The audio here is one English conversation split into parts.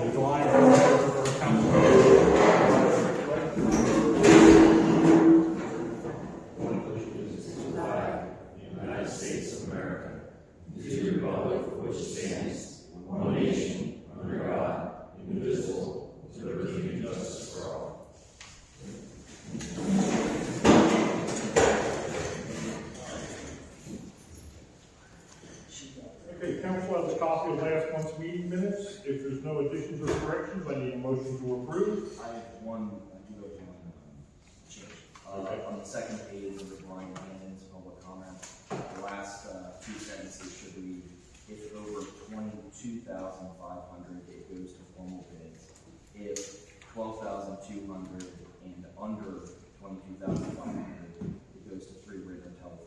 of the line for council. United States of America, to the republic for which it stands, one nation, under God, indivisible, with liberty and justice for all. Okay, council has a copy of last month's meeting minutes. If there's no additions or corrections, I need a motion to approve. I have one, change. On the second page of the Brian Landon's public comment, the last two sentences should read, if over 22,500, it goes to formal bids. If 12,200 and under 22,500, it goes to free rate or telephone.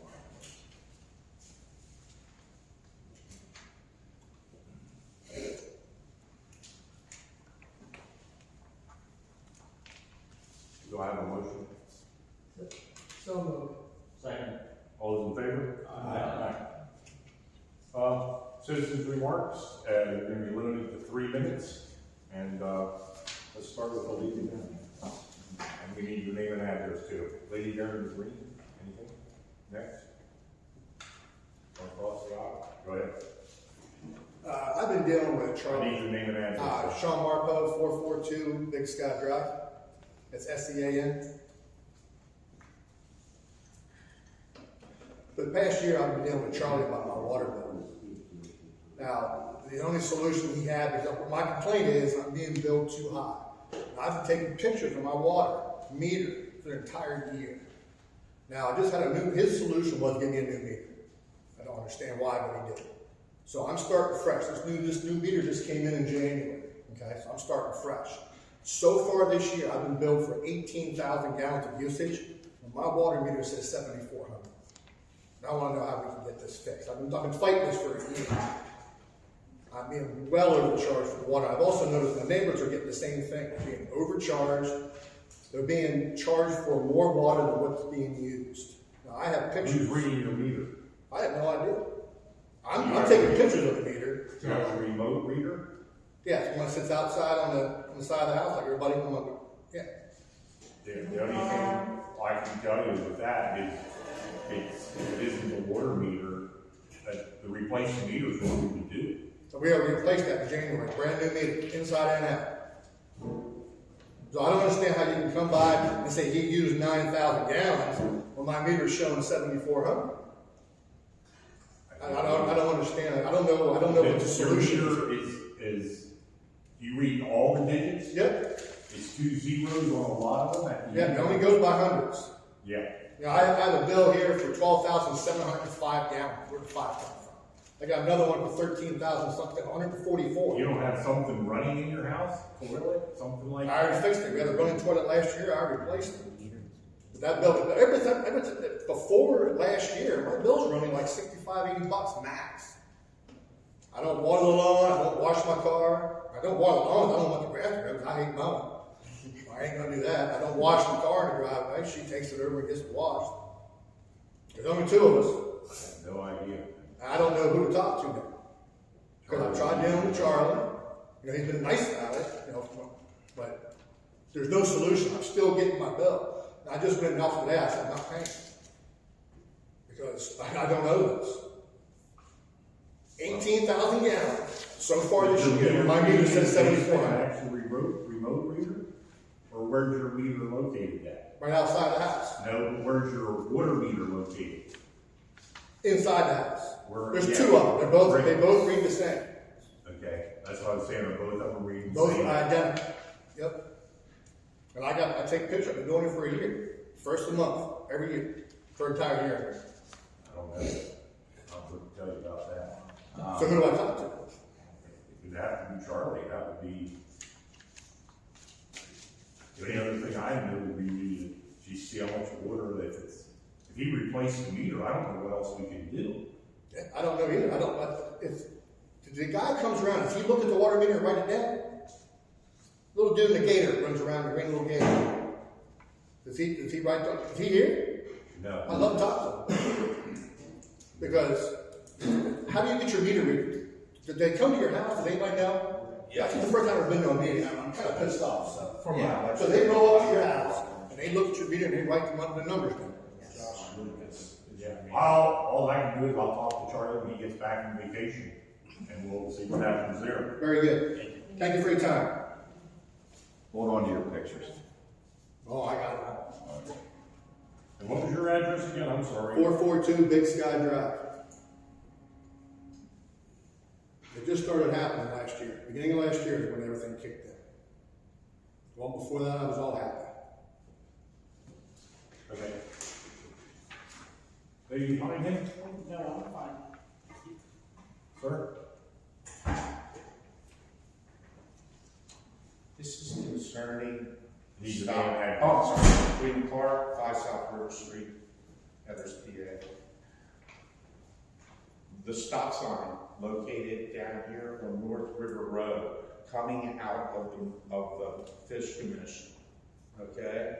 Do I have a motion? So moved. Second. All those in favor? Aye. Citizens' remarks, they're going to be limited to 3 minutes. And let's start with the lady. And we need your name and address too. Lady Darren Green, anything? Next. Across the aisle. Go ahead. I've been dealing with I Charlie. need your name and address. Sean Marpo, 442 Big Sky Drive. It's SEAN. For the past year, I've been dealing with Charlie about my water bill. Now, the only solution he had, because my complaint is I'm being billed too high. I've been taking pictures of my water meter for the entire year. Now, I just had his solution was give me a new meter. I don't understand why, but he did. So I'm starting fresh. This new meter just came in January. Okay, so I'm starting fresh. So far this year, I've been billed for 18,000 gallons of usage, and my water meter says 7,400. I want to know how we can get this fixed. I've been fighting this for a year. I'm being well overcharged for water. I've also noticed my neighbors are getting the same thing. They're being overcharged. They're being charged for more water than what's being used. Now, I have pictures. Who's reading your meter? I have no idea. I'm taking pictures of the meter. Do you have a remote reader? Yeah, it's one that sits outside on the side of the house, like everybody come up. Yeah. The only thing I can tell you with that is it isn't the water meter, that the replacement meter is what we would do. So we already replaced that in January, brand new meter, inside and out. So I don't understand how you can come by and say he used 9,000 gallons when my meter's showing 7,400. I don't understand. I don't know what the solution is. You read all the digits? Yep. It's 2 zeros on a lot of them. Yeah, it only goes by hundreds. Yeah. You know, I have a bill here for 12,705 gallons. Where did 5 come from? I got another one for 13,000 something, 144. You don't have something running in your house? Really? Something like I already fixed it. We had a running toilet last year. I already replaced it. But that bill, everything before last year, my bills were running like $65, $80 max. I don't water the lawn. I don't wash my car. I don't water the lawn. I don't want the grass to grow because I hate mowing. I ain't gonna do that. I don't wash the car in the driveway. She takes it over and gets it washed. There's only 2 of us. I have no idea. I don't know who to talk to now. Because I've tried dealing with Charlie. You know, he's been nice about it, you know, but there's no solution. I'm still getting my bill. And I just went off today. I said, I'm not paying. Because I don't know this. 18,000 gallons. So far this year, my meter says 7,400. Actual remote reader? Or where's your meter located at? Right outside the house. No, where's your water meter located? Inside the house. There's Yeah. 2 of them. They both read the same. Okay, that's what I was saying. Are both of them reading the Both same? are identical. Yep. And I take pictures. I've been doing it for a year. First of the month, every year. For an entire year. I don't know. I'll tell you about that. So who do I talk to? It would have to be Charlie. That would be. The only other thing I know would be you see how much water that if he replaced the meter, I don't know what else we can do. Yeah, I don't know either. I don't. If the guy comes around, does he look at the water meter and write it down? Little dude in the gator runs around the green little gator. Does he write down? Is he here? No. I'd love to talk to him. Because how do you get your meter reading? Did they come to your house? Does anybody know? That's the first time I've been to a meeting, I'm kind of pissed off, so. From my So they roll up to your house, and they look at your meter, and they write the numbers down. Yeah, all I can do is I'll talk to Charlie when he gets back from vacation, and we'll see what happens there. Very good. Thank you for your time. Hold on to your pictures. Oh, I got it. And what was your address again? I'm sorry. 442 Big Sky Drive. It just started happening last year. Beginning of last year is when everything kicked in. Well, before that, I was all happy. Okay. Lady behind him? No, I'm fine. Sir? This is concerning. He's Stop. the man. Oh, sorry. William Clark, 5 South River Street, Heathers, PA. The stop sign located down here on North River Road, coming out of the Fish Commission. Okay?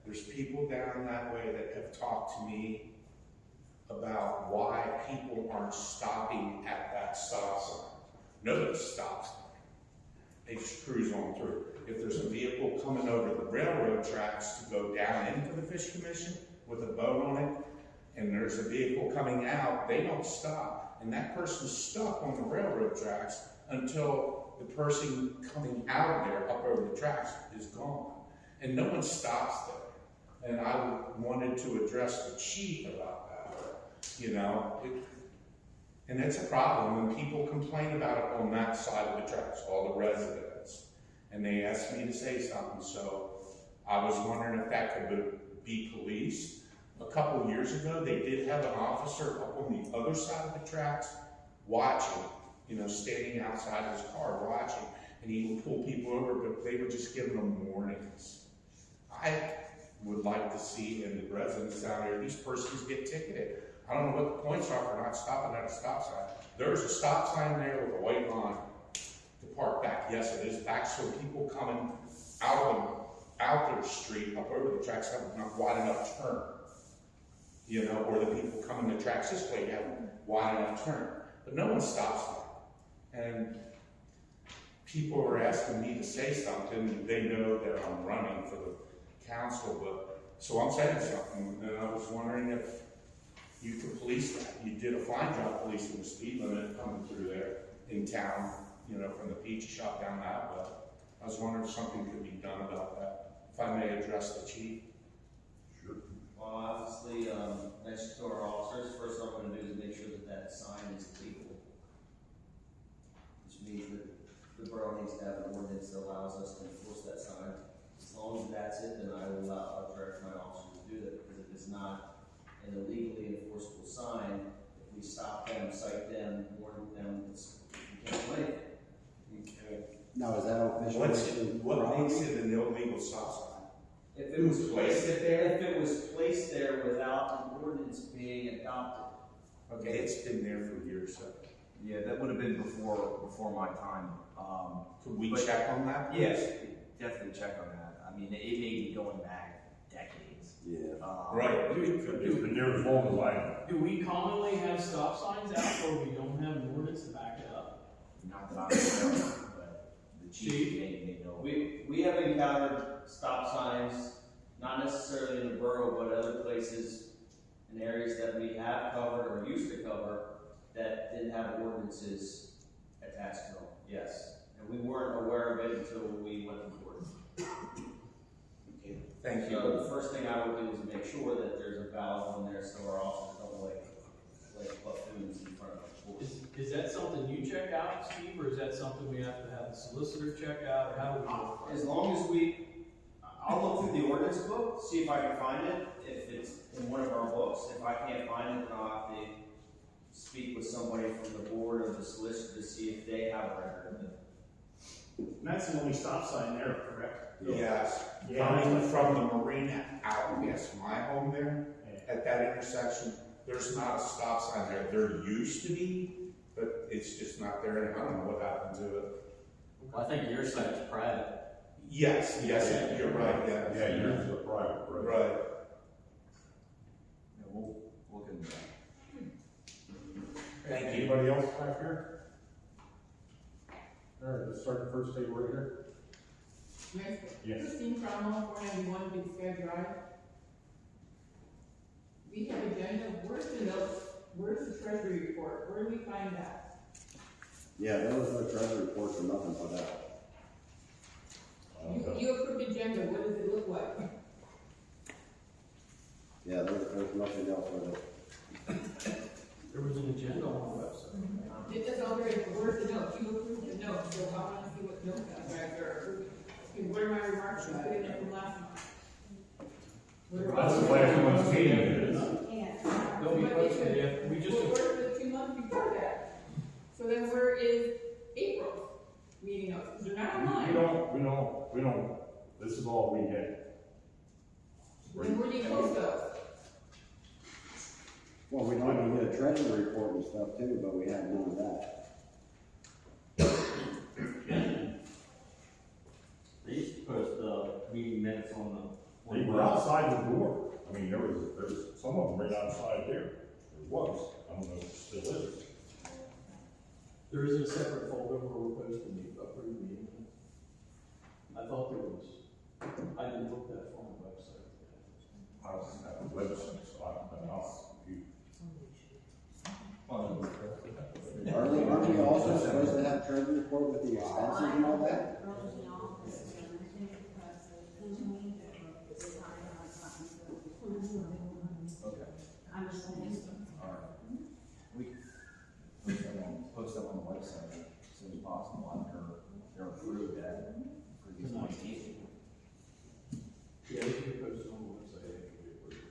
There's people down that way that have talked to me about why people aren't stopping at that stop sign. Nobody stops. They just cruise on through. If there's a vehicle coming over the railroad tracks to go down into the Fish Commission with a boat on it, and there's a vehicle coming out, they don't stop. And that person's stuck on the railroad tracks until the person coming out of there up over the tracks is gone. And no one stops there. And I wanted to address the chief about that, you know. And it's a problem when people complain about it on that side of the tracks, all the residents. And they asked me to say something, so I was wondering if that could be policed. A couple years ago, they did have an officer up on the other side of the tracks watching, you know, standing outside his car watching, and he would pull people over, but they were just giving them warnings. I would like to see, and the residents down there, these persons get ticketed. I don't know what the points are for not stopping at a stop sign. There's a stop sign there with a white line to park back. Yes, it is back so people coming out their street up over the tracks have not wide enough turn. You know, or the people coming the tracks this way have wide enough turn. But no one stops there. And people are asking me to say something. They know that I'm running for the council, but so I'm saying something. And I was wondering if you could police that. You did a fine job policing the speed limit coming through there in town, you know, from the pizza shop down that way. I was wondering if something could be done about that. If I may address the chief. Sure. Well, obviously, next to our officers, first thing I'm gonna do is make sure that that sign is legal. Which means that the borough needs to have an ordinance that allows us to enforce that sign. As long as that's it, then I'll direct my officers to do that, because if it's not an illegally enforceable sign, if we stop them, cite them, warn them, we can't do anything. Now, is that official? What makes it an illegal stop sign? If it was placed there, if it was placed there without an ordinance being adopted. Okay, it's been there for years, so. Yeah, that would have been before my time. Could we But- check on that? Yes, definitely check on that. I mean, it may be going back decades. Yeah. Right. It's been there as long as I am. Do we commonly have stop signs out where we don't have an ordinance to back it up? Not that I'm aware of, but the chief may know. We have encountered stop signs, not necessarily in the borough, but other places and areas that we have covered or used to cover that didn't have ordinances attached to them, yes. And we weren't aware of it until we went to court. Okay, thank you. So the first thing I would do is make sure that there's a valve on there so our officers don't like buffoons in front of the court. Is that something you check out, Steve, or is that something we have to have the solicitor check out, or how do we do it? As long as I'll look through the ordinance book, see if I can find it, if it's in one of our books. If I can't find it, then I'll have to speak with somebody from the board or the solicitor to see if they have a record of it. And that's the only stop sign there, correct? Yes, Yeah. coming from the marina out past my home there, at that intersection, there's not a stop sign there. There used to be, but it's just not there, and I don't know what happened to it. Well, I think your site's private. Yes, you're right, yeah. Yeah, yours is a private, right? Right. Yeah, we'll look into that. Thank you. Anybody else back here? All right, let's start the first day we're here? Yes. Yes. 15 Cromwell, 491 Big Sky Drive. We have agenda, where's the notes, where's the treasury report, where do we find that? Yeah, there was no treasury report or nothing for that. You approved agenda, what does it look like? Yeah, there's nothing else with it. There was an agenda on the website. It does all there is, where's the notes, you approved the notes, so I wanna see what notes are right there. What are my remarks, you put in there from last month? That's the last month's meeting minutes. They'll be posted, yeah, we just, Well, where's the 2 months before that? So then where is April's meeting notes? 'Cause they're not online. We don't, this is all we get. Then where do you post those? Well, we don't get a treasury report and stuff too, but we have none of that. They used to post the meeting minutes on the. They were outside the door. I mean, there's some of them right outside there. There was, I don't know if it still is. there is a separate folder where we're posting the approved meeting minutes. I thought there was, I didn't look that far on the website. I don't have a website, so I don't know. Aren't we also supposed to have treasury report with the expenses and all that? Okay. Alright. We post them on the website as soon as possible after they're approved at previous meeting. Yeah, they should be posted on the website after we approve.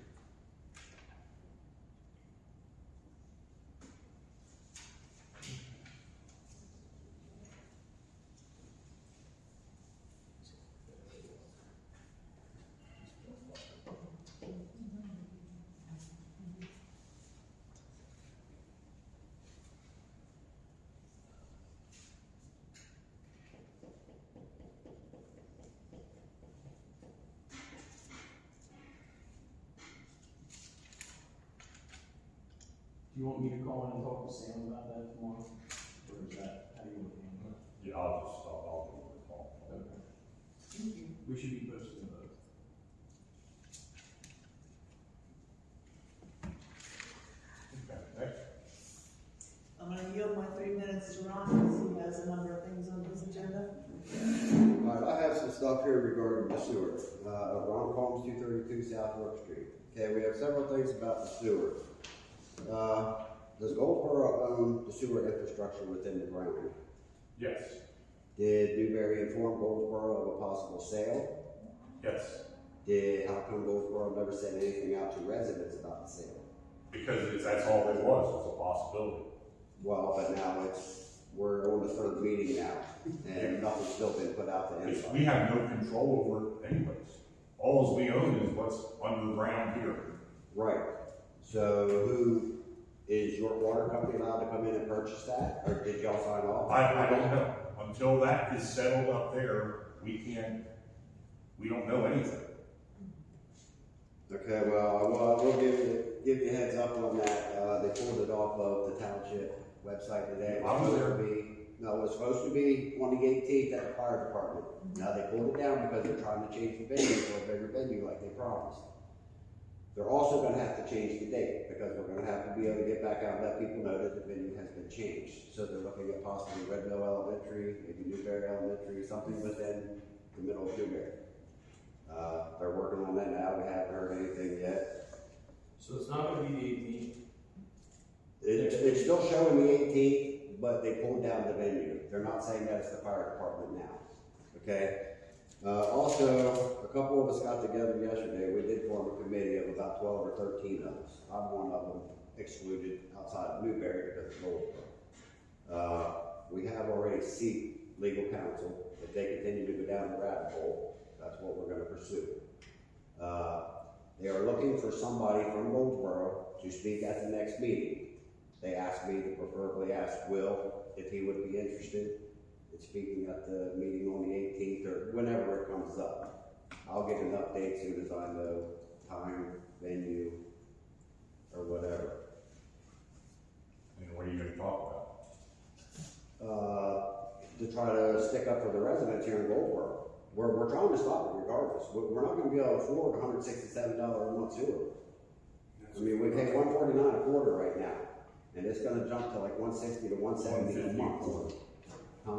Do you want me to call in and talk to Sam about that tomorrow? Or is that, how do you want to handle it? Yeah, I'll do a call. Okay. We should be posting both. Okay, next. I'm gonna yield my 3 minutes to Ron, because he has a number of things on his agenda. All right, I have some stuff here regarding the sewer. Ron Combs, 232 South York Street. Okay, we have several things about the sewer. Does Goldsboro own the sewer infrastructure within the ground? Yes, Did Newberry inform Goldsboro of a possible sale? yes, How come Goldsboro never sent anything out to residents about the sale? because that's all it was a possibility. Well, but now we're on the third meeting now, and nothing's still been put out to Because anybody. we have no control over it anyways. All we own is what's under the ground here. Right. So who, is your water company allowed to come in and purchase that, or did y'all sign off? I don't know. Until that is settled up there, we don't know anything. Okay, well, I will give you a heads up on that. They pulled it off of the township website today. It was supposed to be, no, it was supposed to be on the 18th at the fire department. Now they pulled it down because they're trying to change the venue for a bigger venue like they promised. They're also gonna have to change the date, because we're gonna have to be able to get back out and let people know that the venue has been changed. So they're looking at possibly Red Mill Elementary, maybe Newberry Elementary, something within the middle of Newberry. They're working on that now, we haven't heard anything yet. So it's not gonna be the 18th. It's still showing the 18th, but they pulled down the venue. They're not saying that it's the fire department now, okay? Also, a couple of us got together yesterday. We did form a committee of about 12 or 13 of us. I'm one of them, excluded outside of Newberry because of Goldsboro. We have already sought legal counsel. If they continue to go down the rabbit hole, that's what we're going to pursue. They are looking for somebody from Goldsboro to speak at the next meeting. They asked me to preferably ask Will if he would be interested in speaking at the meeting on the 18th or whenever it comes up. I'll get an update as soon as I know time, venue, or whatever. And what are you gonna talk The to try to stick up for the residents here in Goldsboro. We're trying to stop it regardless. We're not gonna be able to afford $167 a month sewer. I mean, we pay $149 a quarter right now, and it's gonna jump to like $160 to $170 a month. Huh?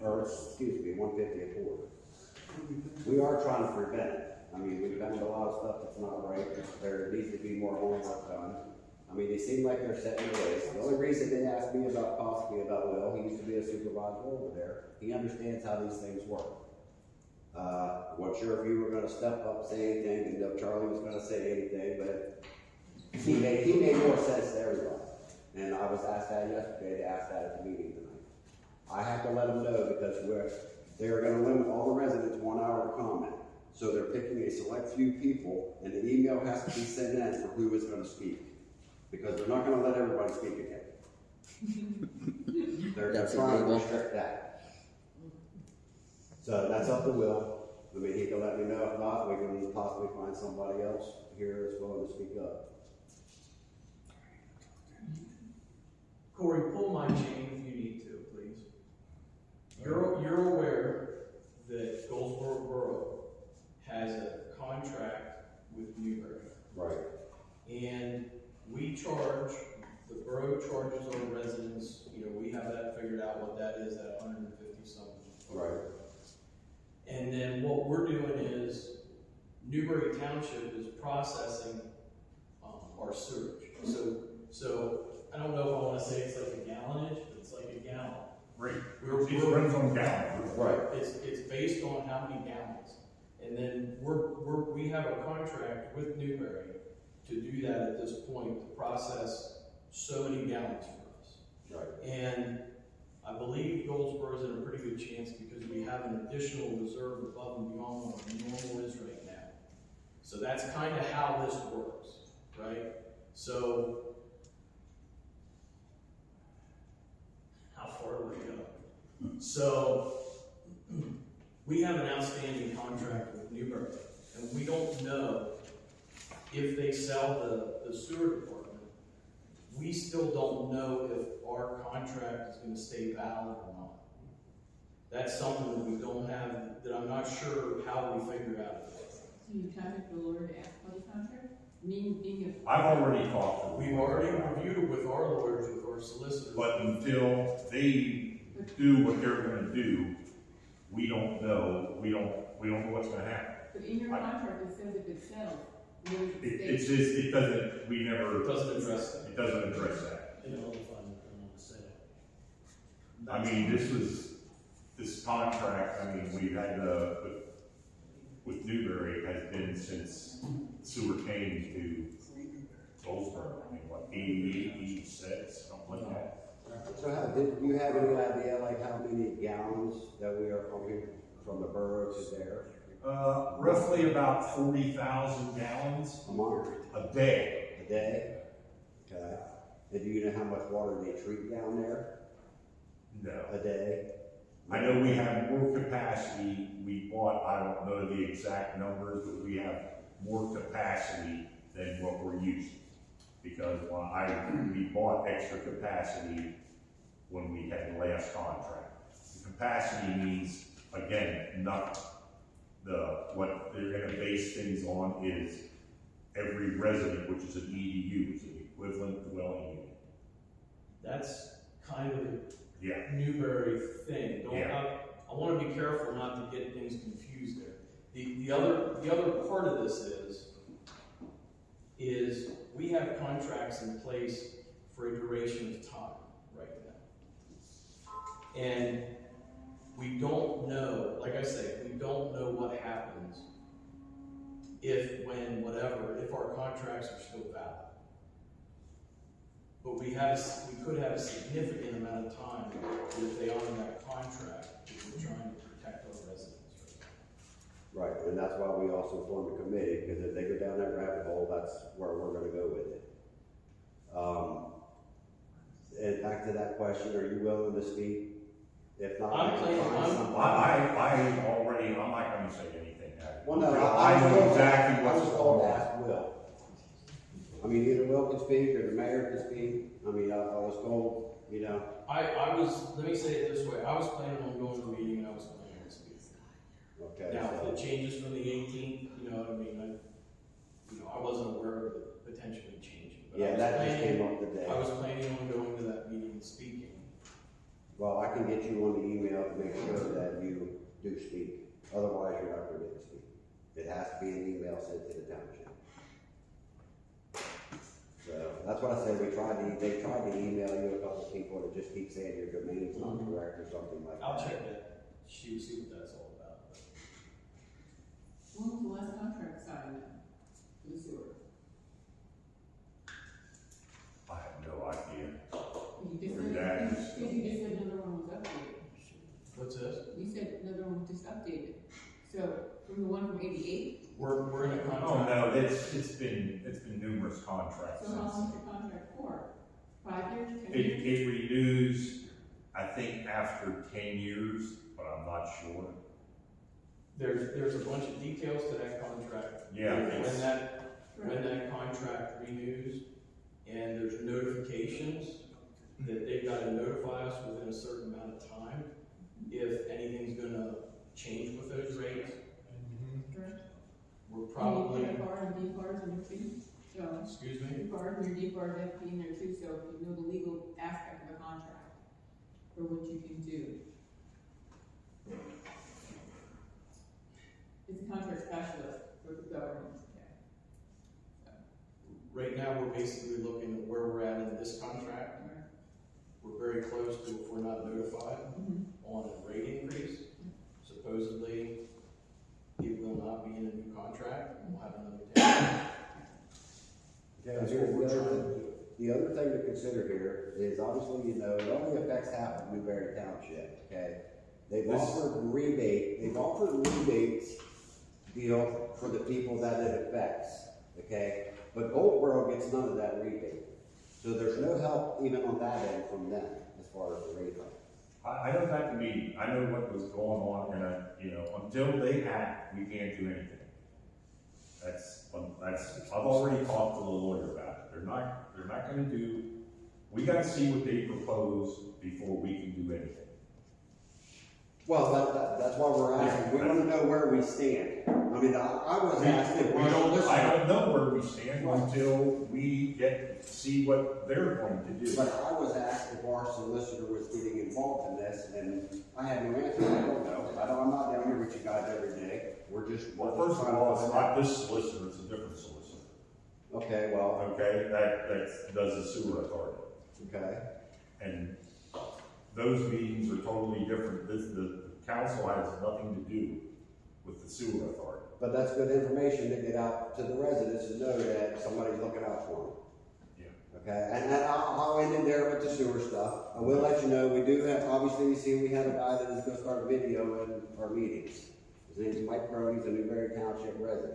Or, excuse me, $150 a quarter. We are trying to prevent it. I mean, we've done a lot of stuff that's not right. There needs to be more homework done. I mean, they seem like they're setting the ways. The only reason they asked me about possibly about Will, he used to be a supervisor over there. He understands how these things work. Wasn't sure if you were gonna step up, say anything, and if Charlie was gonna say anything, but he made more sense to everybody. And I was asked that yesterday, to ask that at the meeting tonight. I have to let them know because they're gonna limit all the residents 1 hour to comment. So they're picking a select few people, and the email has to be sent in for who is gonna speak. Because they're not gonna let everybody speak again. They're trying to restrict that. So that's up to Will. I mean, he can let me know. If not, we can possibly find somebody else here that's willing to speak up. Corey, pull my chain if you need to, please. You're aware that Goldsboro Borough has a contract with Newberry. Right. And we charge, the borough charges our residents, you know, we have that figured out what that is at 150 something. Right. And then what we're doing is Newberry Township is processing our sewage. So I don't know if I want to say it's like a gallonage, but it's like a gallon. Right. It runs on gallons. Right. It's based on how many gallons. And then we have a contract with Newberry to do that at this point, to process so many gallons for us. Right. And I believe Goldsboro's in a pretty good chance because we have an additional reserve above and beyond what the normal is right now. So that's kind of how this works, right? So, how far do we go? So, we have an outstanding contract with Newberry, and we don't know if they sell the sewer department. We still don't know if our contract is going to stay valid or not. That's something that we don't have, that I'm not sure how we figure out. So you contacted the lawyer to ask for the contract? I've already talked to them. We've already reviewed it with our lawyers, with our solicitors. But until they do what they're gonna do, we don't know, we don't know what's gonna happen. But in your contract, it says if it's settled, It's just, it doesn't, we never. It doesn't address that. It doesn't address that. They notify them if they want to say it. I mean, this contract, I mean, we've had, with Newberry has been since sewer came to Goldsboro. I mean, what, 88, 86, something like that. So did you have any idea like how many gallons that we are pumping from the borough to there? Roughly about 40,000 gallons A month? a day. A day? Okay. And do you know how much water they treat down there No. a day? I know we have more capacity. We bought, I don't know the exact numbers, but we have more capacity than what we're using. Because we bought extra capacity when we had the last contract. The capacity means, again, nothing. What they're gonna base things on is every resident, which is an EDU, is an equivalent dwelling unit. That's kind of Yeah. a Newberry thing. Yeah. I want to be careful not to get things confused there. The other part of this is we have contracts in place for a duration of time right now. And we don't know, like I say, we don't know what happens if, when, whatever, if our contracts are still valid. But we could have a significant amount of time if they honor that contract, if we're trying to protect our residents. Right, and that's why we also formed a committee, because if they go down that rabbit hole, that's where we're gonna go with it. And back to that question, are you willing to speak? If not, I can find somebody. I'm not gonna say anything. Well, no, I know exactly I what's was told going to on. ask Will. I mean, either Will can speak or the mayor can speak. I mean, I was told you know? Let me say it this way, I was planning on going to the meeting and I was planning on speaking. Okay, Now, if it so, changes from the 18th, you know what I mean, I wasn't aware of it potentially changing. But I yeah, was that just planning- came up today. I was planning on going to that meeting and speaking. Well, I can get you on the email to make sure that you do speak, otherwise you're not gonna get to speak. It has to be an email sent to the township. So, that's what I said, they tried to email you, a couple of people that just keep saying your domain's not correct or something like that. I'll check that, see what that's all about. When was the last contract signed then, for the sewer? I have no idea. You just Your said, dad you is- you just said another one was updated. What's this? You said another one was just updated. So, from the one from 88? We're in a contract. Oh, no, it's been numerous contracts So how since. long is your contract for? 5 years, 10 It, years? it renews, I think, after 10 years, but I'm not sure. There's a bunch of details to that contract. Yeah, it's- When that contract renews, and there's notifications that they've got to notify us within a certain amount of time if anything's gonna change with those rates. Correct. We're And probably, you put a bar and D-bars in there too, so. excuse me? Your bars and your D-bars have to be in there too, so you know the legal aspect of the contract, for what you can do. It's a contract specialist for the government, okay? Right now, we're basically looking at where we're at in this contract. We're very close to, if we're not notified, on a rate increase. Supposedly, it will not be in a new contract, and we'll have another 10. Okay, That's here's what we're the trying other to thing. do. The other thing to consider here is obviously, you know, it only affects half of Newberry Township, okay? They've offered rebates deal for the people that it affects, okay? But Goldsboro gets none of that rebate. So there's no help even on that end from them as far as the rate hike. I know that to be, I know what was going on, and until they act, we can't do anything. I've already talked to the lawyer about it. They're not gonna do, we gotta see what they propose before we can do anything. Well, that's why we're asking. We wanna know where we stand. I mean, I was asked if I our solicitor, don't know where we stand until we see what they're going to do. but I was asked if our solicitor was getting involved in this, and I had no answer. I don't know. I'm not down here with you guys every day. We're just. Well, first of all, it's not this solicitor, it's a different solicitor. Okay, well, Okay, that does the sewer authority. okay. And those meetings are totally different. The council has nothing to do with the sewer authority. But that's good information to get out to the residents to know that somebody's looking out for them. Yeah. Okay, and I'll end it there with the sewer stuff. I will let you know, we do have, obviously, you see, we have a guy that is gonna start videoing our meetings. His name's Mike Crone, he's a Newberry Township resident.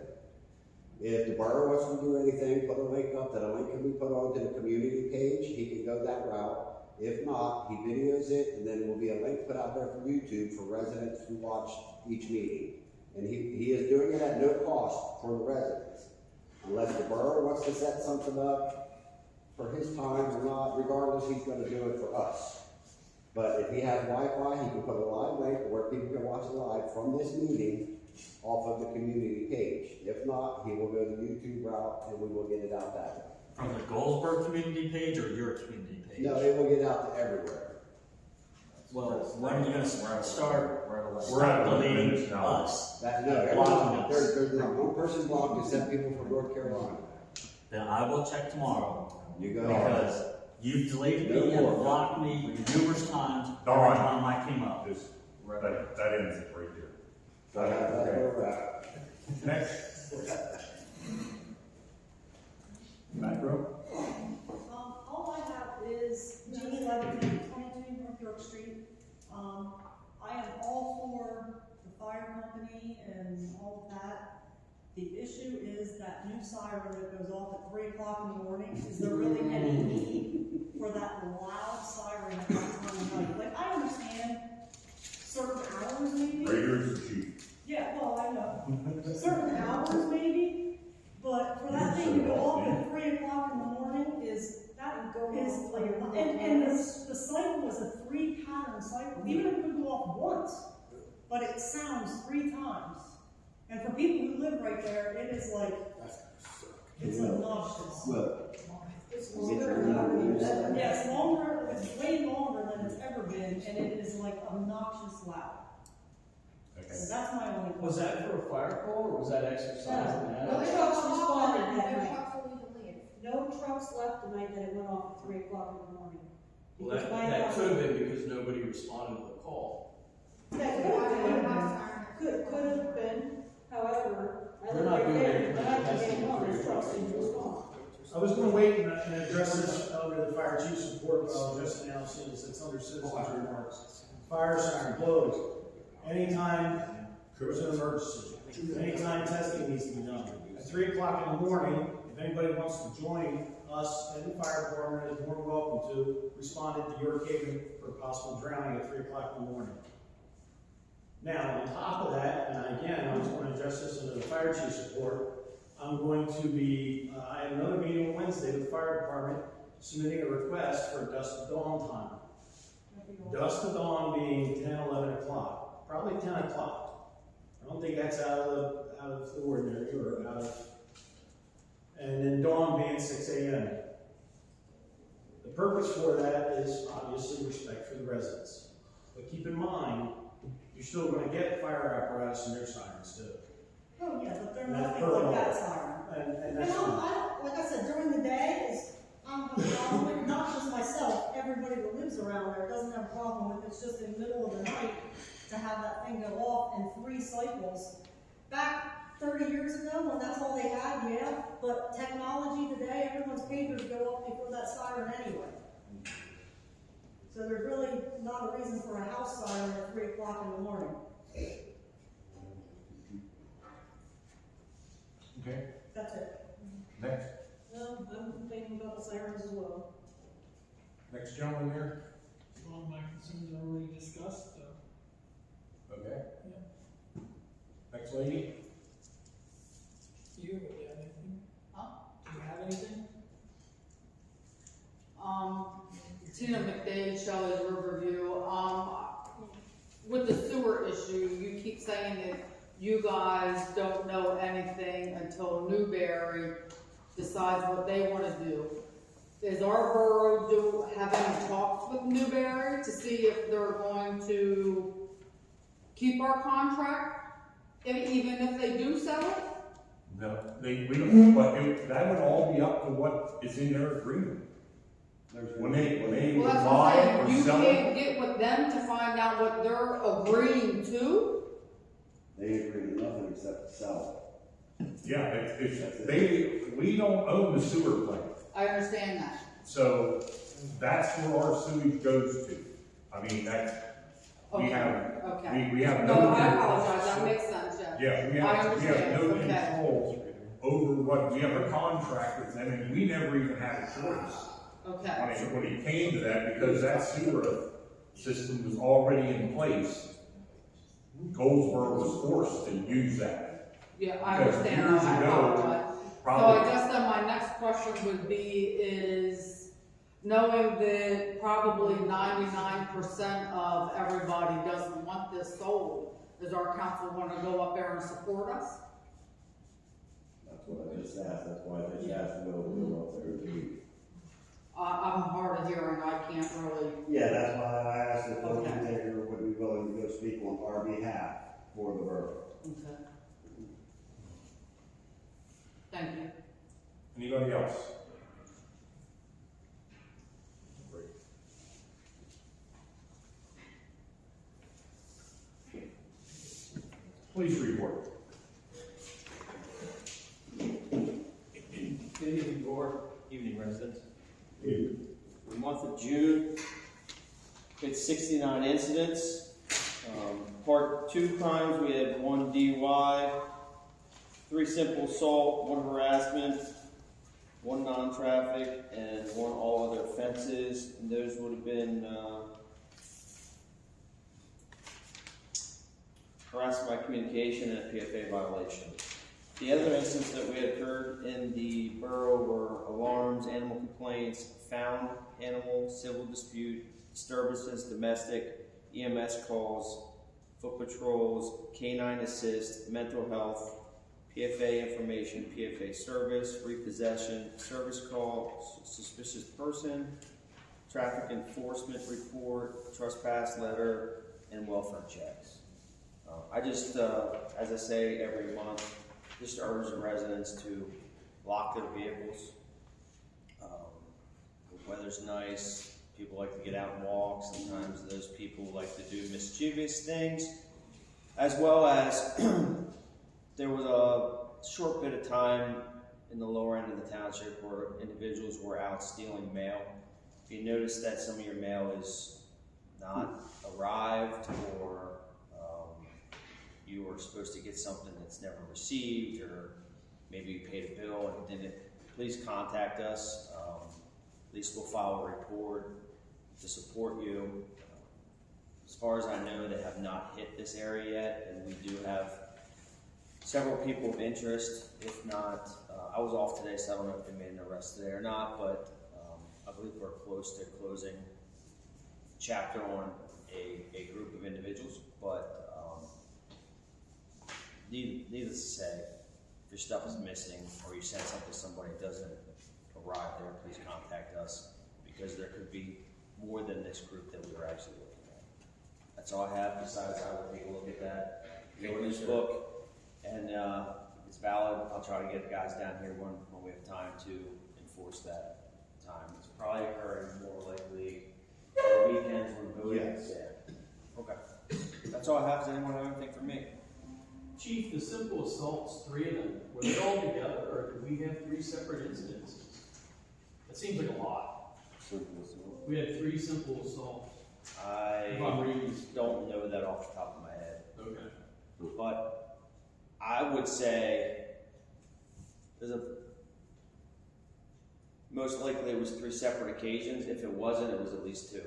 If the borough wants to do anything, put a link up, that a link can be put onto the community page, he can go that route. If not, he videos it, and then there will be a link put out there for YouTube for residents who watch each meeting. And he is doing it at no cost for the residents. Unless the borough wants to set something up for his time or not, regardless, he's gonna do it for us. But if he has Wi-Fi, he can put a live link where people can watch it live from this meeting off of the community page. If not, he will go the YouTube route and we will get it out that way. From the Goldsboro community page or your community page? No, it will get out to everywhere. Well, when are you gonna start We're at 11 deleting minutes now. us? That, Blocking us. there's not one person blocked except people from North Carolina. Then I will check tomorrow, You go. because you've deleted me and blocked me numerous times every All right. time I came up. Just, that ends it right there. So that's where we're at. Next. Back row. All I have is G 1122 North York Street. I am all for the fire company and all of that. The issue is that new siren that goes off at 3 o'clock in the morning. Is there really any need for that loud siren at that time of night? Like, I understand certain hours maybe. Raiders are cheap. Yeah, well, I know. Certain hours maybe, but for that thing to go off at 3 o'clock in the morning is like, and the siren cycle, even if it would go off once, but it sounds 3 times. And for people who live right there, it is like, it's obnoxious. Well, It's longer, yes, longer, it's way longer than it's ever been, and it is like obnoxious loud. Okay. So that's my only question. Was that for a fire call, or was that exercise? No, the trucks responded that night. No trucks left the night that it went off at 3 o'clock in the morning. Well, that could have been because nobody responded to the call. That could have been, however, I They're live not right doing there, anything but I can testing get home, for those trucks didn't 3 respond. I was gonna wait and address this under the fire chief's report, but I'll just announce since it's under citizens' remarks. Fire siren blows. Anytime there's an emergency, anytime testing needs to be done. At 3 o'clock in the morning, if anybody wants to join us and the fire department is more than welcome to respond into your cabin for possible drowning at 3 o'clock in the morning. Now, on top of that, and again, I was going to address this under the fire chief's report, I'm going to be, I have another meeting on Wednesday with the fire department submitting a request for dusk to dawn time. Dusk to dawn being 10, 11 o'clock, probably 10 o'clock. I don't think that's out of the ordinary or out of, and then dawn being 6 a.m. The purpose for that is obviously respect for the residents. But keep in mind, you're still going to get fire apparatus and their sirens too. Oh, yeah, but they're And that's nothing like per that hour. siren. And And that's fine. like I said, during the day, I'm not just myself, everybody that lives around there doesn't have a problem with it. It's just in the middle of the night to have that thing go off in 3 cycles. Back 30 years ago, when that's all they had, yeah, but technology today, everyone's pagers go off before that siren anyway. So there's really not a reason for a house siren at 3 o'clock in the morning. Okay, That's it. next, I'm thinking about the sirens as well. next gentleman here. Well, my concerns are already discussed, so. Okay. Next lady. You have anything? Huh? Do you have anything? Tina McDade, Shelley's Riverview. With the sewer issue, you keep saying that you guys don't know anything until Newberry decides what they want to do. Is our borough have any talks with Newberry to see if they're going to keep our contract, even if they do sell it? No, we don't, but that would all be up to what is in their agreement. When they Well, that's what buy I'm or saying, you sell can't it. get with them to find out what they're agreeing to? they agree to nothing except to sell Yeah, we don't own the sewer plant. I understand that. So that's where our sewage goes to. I mean, we Okay, have, okay. we have no. No, I apologize, that makes sense, Jeff. Yeah, we I have understand, no okay. control over what, we have a contract with them, and we never even had a choice Okay, when it came to that, because that sewer system was already in place. Goldsboro was forced to use that. yeah, I Because understand, years I ago, apologize. So Probably, I guess then my next question would be is, knowing that probably 99% of everybody doesn't want this sold, does our council want to go up there and support us? That's what I just asked, that's why I just asked to go up there and do. I'm hard of hearing, I can't really, Yeah, that's why I asked if Okay. Logan Taylor would be willing to go speak on our behalf for the borough. okay. Thank you. anybody else? Great. Please report. Good evening, board. Evening, residents. The month of June, we had 69 incidents. Part 2 crimes, we had 1 DUI, 3 simple assault, 1 harassment, 1 non-traffic, and 1 all other offenses. And those would have been harassment by communication and a PFA violation. The other incidents that we had occurred in the borough were alarms, animal complaints, found animal, civil dispute, disturbances, domestic, EMS calls, foot patrols, canine assist, mental health, PFA information, PFA service, repossession, service call, suspicious person, traffic enforcement report, trespass letter, and welfare checks. I just, as I say every month, just urge the residents to lock their vehicles. The weather's nice, people like to get out and walk, sometimes those people like to do mischievous things, as well as there was a short bit of time in the lower end of the township where individuals were out stealing mail. If you notice that some of your mail is not arrived, or you were supposed to get something that's never received, or maybe you paid a bill and didn't, please contact us. At least we'll file a report to support you. As far as I know, they have not hit this area yet, and we do have several people of interest. If not, I was off today, so I don't know if they made an arrest today or not, but I believe we're close to closing chapter on a group of individuals. But needless to say, if your stuff is missing or you send something to somebody that doesn't arrive there, please contact us, because there could be more than this group that we were actually looking at. That's all I have. Besides, I will take a look at that ordinance book, and if it's valid, I'll try to get the guys down here when we have time to enforce that time. It's probably occurring more likely on weekends when voting. Yes. Yeah. Okay. That's all I have. Does anyone have anything for me? Chief, the simple assaults, 3 of them, were they all together, or did we have 3 separate incidences? That seems like a lot. We had 3 simple assaults. I don't know that off the top of my head. Okay. But I would say most likely it was 3 separate occasions. If it wasn't, it was at least 2. Okay.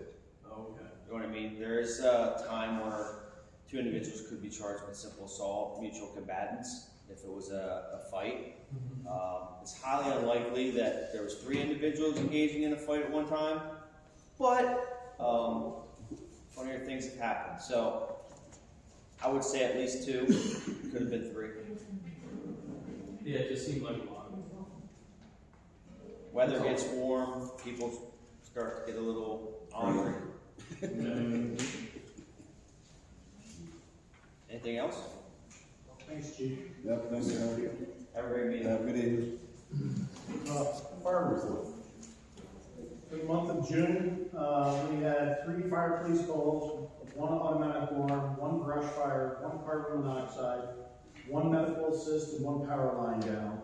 You know what I mean? There is a time where 2 individuals could be charged with simple assault, mutual combatants, if it was a fight. It's highly unlikely that there was 3 individuals engaging in a fight at one time, but funnier things have happened. So I would say at least 2, could have been 3. Yeah, it just seemed like a lot. Weather gets warm, people start to get a little angry. Anything else? Thanks, Chief. Yep, thanks, sir. Have a great meeting. Have a good evening. Fire report. For the month of June, we had 3 fire police calls, 1 automatic alarm, 1 brush fire, 1 carbon monoxide, 1 medical assist, and 1 power line down.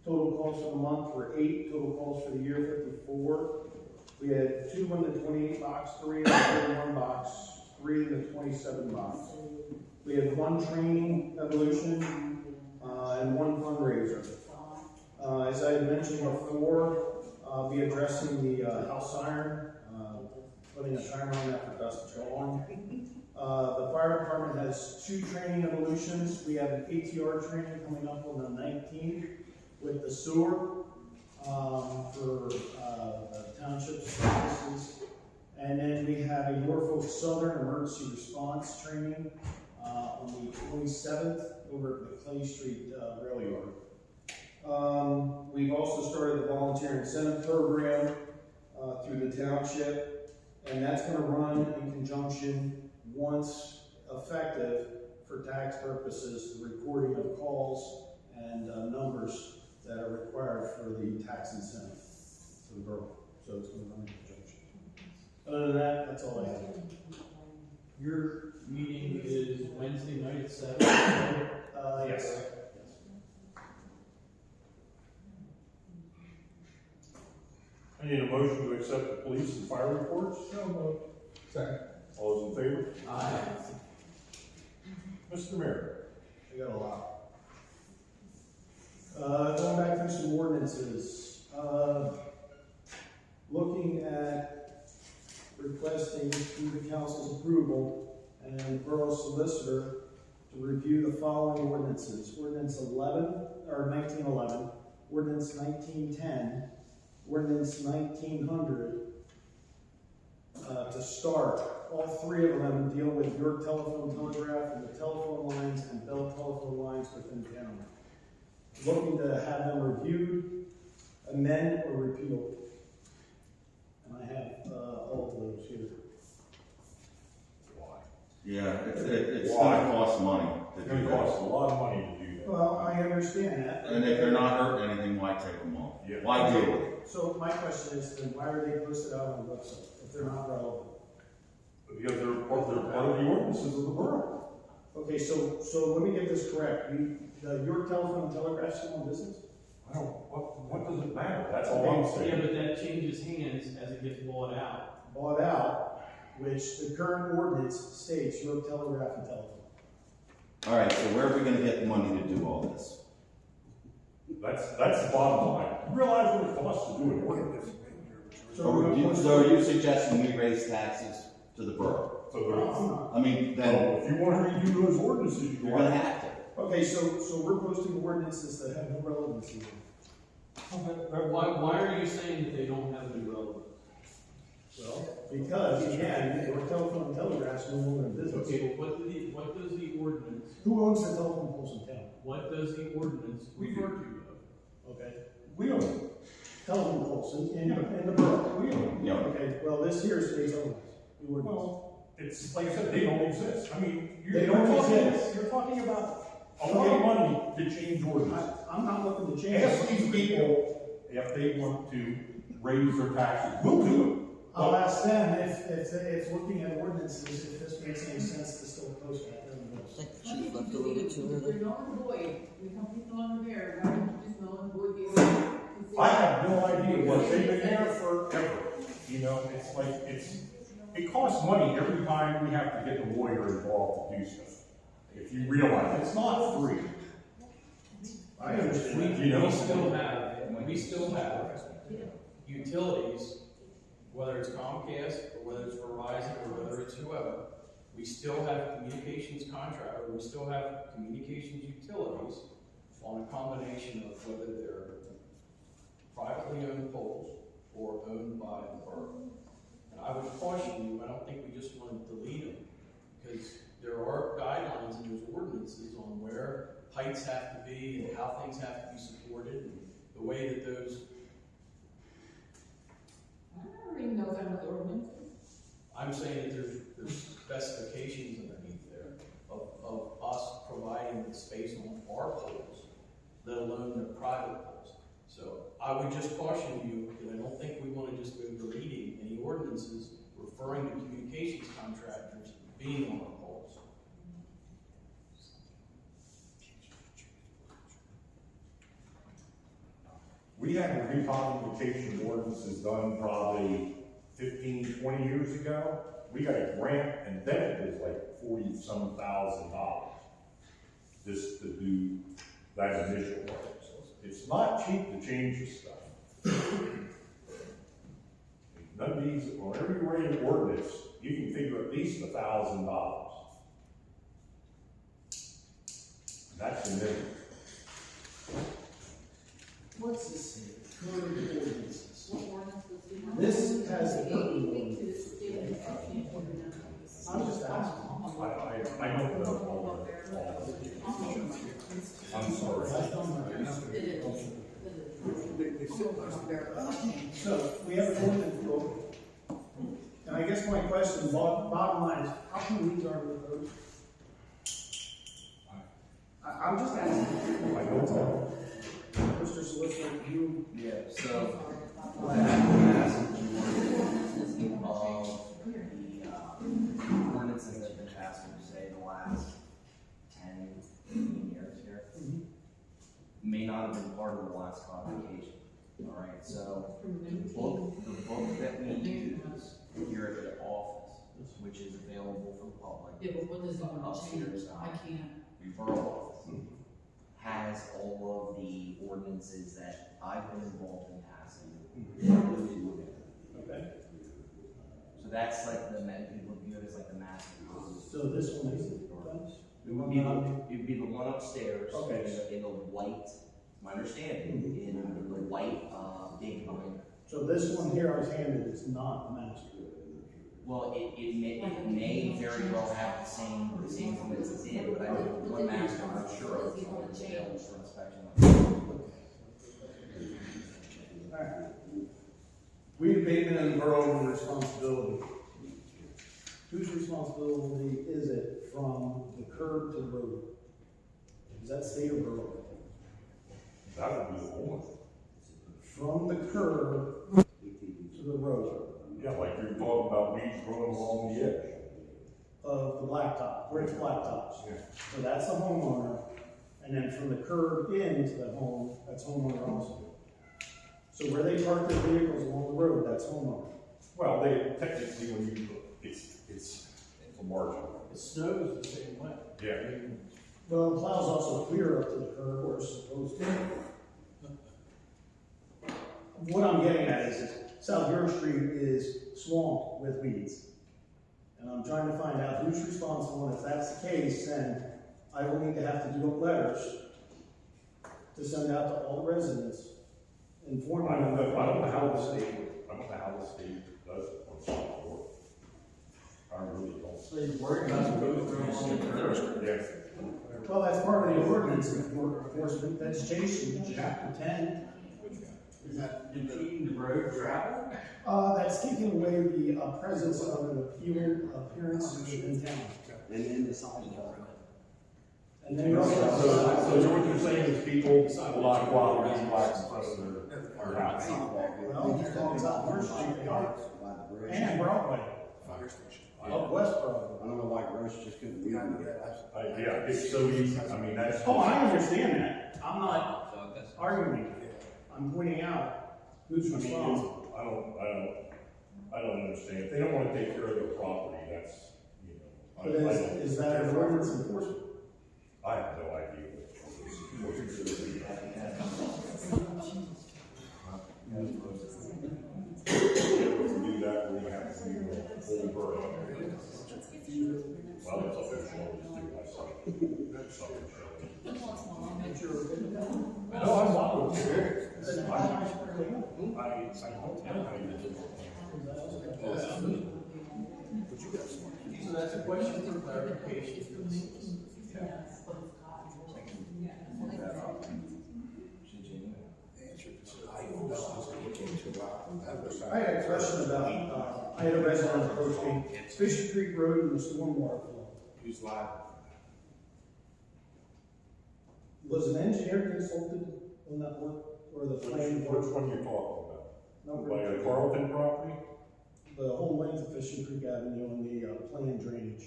Total calls for the month were 8, total calls for the year 54. We had 2 in the 28 box, 3 in the 31 box, 3 in the 27 box. We had 1 training evolution and 1 fundraiser. As I had mentioned before, I'll be addressing the house siren, putting a timer on that for dust to go on. The fire department has 2 training evolutions. We have an ATR training coming up on the 19th with the sewer for the township services. And then we have a Norfolk Southern emergency response training on the 27th over at the Clay Street rail yard. We've also started the volunteer incentive program through the township, and that's going to run in conjunction, once effective, for tax purposes, the recording of calls and numbers that are required for the tax incentive for the borough. So it's going to run in conjunction. Other than that, that's all I have. Your meeting is Wednesday night at 7? Yes. I need a motion to accept the police and fire reports. So moved. Second. All those in favor? Aye. Mr. Mayor. I got a lot. Going back through some ordinances, looking at requesting through the council's approval and the borough solicitor to review the following ordinances. Ordinance 1911, ordinance 1910, ordinance 1900, to start. All three of them deal with your telephone telegraph and the telephone lines and bell telephone lines within town. Looking to have them reviewed, amend, or repealed. And I have all of those here. Why? Yeah, it's Why? gonna cost money to It's do gonna that. cost a lot of money to do that. Well, I understand that. And if they're not hurting anything, why take them off? Yeah. Why deal with it? So my question is, then why are they posted out on the website if they're not relevant? Because they're part of the ordinances of the borough. Okay, so let me get this correct. Your telephone and telegraph still in business? I don't, what does it matter? That's all I'm Yeah, saying. but that changes hands as it gets bought out. Bought out, which the current ordinance states your telegraph and telephone. All right, so where are we gonna get the money to do all this? That's the bottom line. You realize what it costs to do an ordinance? So are you suggesting we raise taxes to the borough? So I mean, then if you want to redo those ordinances, you're gonna have to. Okay, so we're posting ordinances that have no relevancy. Why are you saying that they don't have any relevance? Well, because again, your telephone and telegraph's no longer in business. Okay, but what does the ordinance, Who owns the telephone poles in town? what does the ordinance refer to though? Okay, we don't. telephone poles in the borough. We don't. Yeah. Okay, well, this here states otherwise. The ordinance. Well, it's like I said, they don't exist. I mean, They don't exist. You're talking about a lot of money to change ordinances. I'm not looking to change. Ask these people if they want to raise their taxes. We'll do it. I'll ask them if looking at ordinances, if this makes any sense to still post that. Chief left a little too early. They're null and void, we have people on there, why don't you just null and void the ordinance? I have no idea what they've been there forever. You know, it costs money every time we have to get the lawyer involved to do stuff. If you realize, it's not free. I understand. You know? We still have utilities, whether it's Comcast, or whether it's Verizon, or whether it's whoever, we still have communications contract, or we still have communications utilities on a combination of whether they're privately owned poles or owned by the borough. And I would caution you, I don't think we just want to delete them, because there are guidelines and there's ordinances on where heights have to be and how things have to be supported, and the way that those. I don't really know that with ordinances. I'm saying that there's specifications underneath there of us providing the space on our poles, let alone the private poles. So I would just caution you that I don't think we want to just go deleting any ordinances referring to communications contractors being on our poles. We had recodification ordinances done probably 15, 20 years ago. We got a grant and then it was like $40-some thousand just to do that initial work. It's not cheap to change this stuff. None of these, whenever you write an ordinance, you can figure at least $1,000. That's the minimum. What's this say? Code of ordinances. What ordinances do you have? This has the current Anything to ordinance. the state of Michigan. I'm just asking. I don't know all of it. I'm sorry. So, we have an ordinance book. And I guess my question, bottom line is, how come these aren't in the code? I'm just asking. I don't know. Mr. Solicitor, you. Yeah, so what happened is the ordinances that have been passed, would you say, in the last 10, 15 years here, may not have been part of the last codification. All right, so the book that we use here at the office, which is available for the public, Yeah, but what does it want to change? upstairs, I can't. referral office, has all of the ordinances that I've been involved in passing. Okay. So that's like people view it as like the master code. So this one is it? It would be the one upstairs. Okay. In the white, my understanding, in the white, big binder. So this one here I was handed is not the master. Well, it may very well have the same limits as it, but I know one master I'm sure of is available for inspection. Alright. Weed abatement and borough responsibility. Whose responsibility is it from the curb to the road? Is that state or borough? That would be the one. From the curb to the road Yeah, like you're talking about weeds growing along the edge. of the blacktop, where it's blacktops. Yeah. So that's the homeowner, and then from the curb into the home, that's homeowner also. So where they park their vehicles along the road, that's homeowner. Well, they technically, when you look, it's a margin. It snows the same way. Yeah. Well, the plow's also clear up to the curb where it's supposed to. What I'm getting at is South York Street is swamped with weeds. And I'm trying to find out who's responsible, and if that's the case, then I will need to have to do up letters to send out to all residents, informing I them. don't know how the state does it on South Fork. I really don't. So you're worried about the road on the curb. Yes. Well, that's part of the ordinance enforcement, vegetation, chapter 10. Impeding the road travel? That's taking away the presence of an appearance in town. And then the sidewalk. And then So what you're saying is people will not go out and blacks in front of their house. Well, he's talking about First Street, they are, By the bridge. and Broadway, Fire station. up Westboro. I don't know why Gross just couldn't do it. Yeah, it's so easy, I mean, that's. Oh, I understand that. I'm not arguing. I'm pointing out who's I mean, responsible. I don't understand. If they don't wanna take care of their property, that's, you know. But is that an ordinance enforcement? I have no idea what it's. If we do that, we're gonna have to do a whole borough. Well, it's up in Shawnee's too, I saw it. That's up in Shawnee. No, I'm not with you. So that's a question for clarification. I had a question about, I had a resident approach me, Fisher Creek Road and the stormwater flow. Who's live? Was an engineer consulted on that work, or the plan? Which one you talking about? No, By the Carlton property? the whole length of Fisher Creek Avenue and the planned drainage.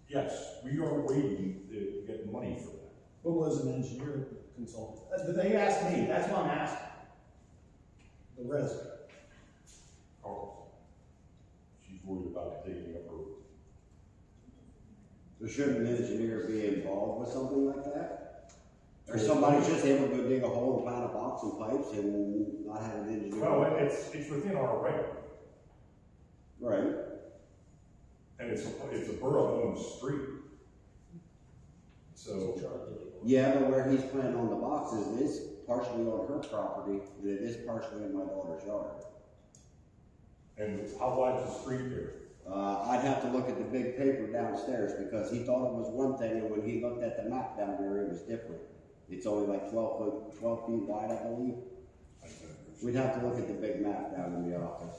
Yes, we are waiting to get money for that. What was an engineer consultant? They asked me, that's what I'm asking. The resident. Carlton. She's worried about digging up her. So shouldn't an engineer be involved with something like that? Or somebody just able to go dig a hole and find a box and pipes and not have an engineer? Well, it's within our right, Right. and it's a borough-owned street. So, Yeah, but where he's planting on the boxes is partially on her property, and it is partially in my daughter's yard. and how wide is the street there? I'd have to look at the big paper downstairs, because he thought it was one thing, and when he looked at the map down there, it was different. It's only like 12 feet wide, I believe. We'd have to look at the big map down in the office.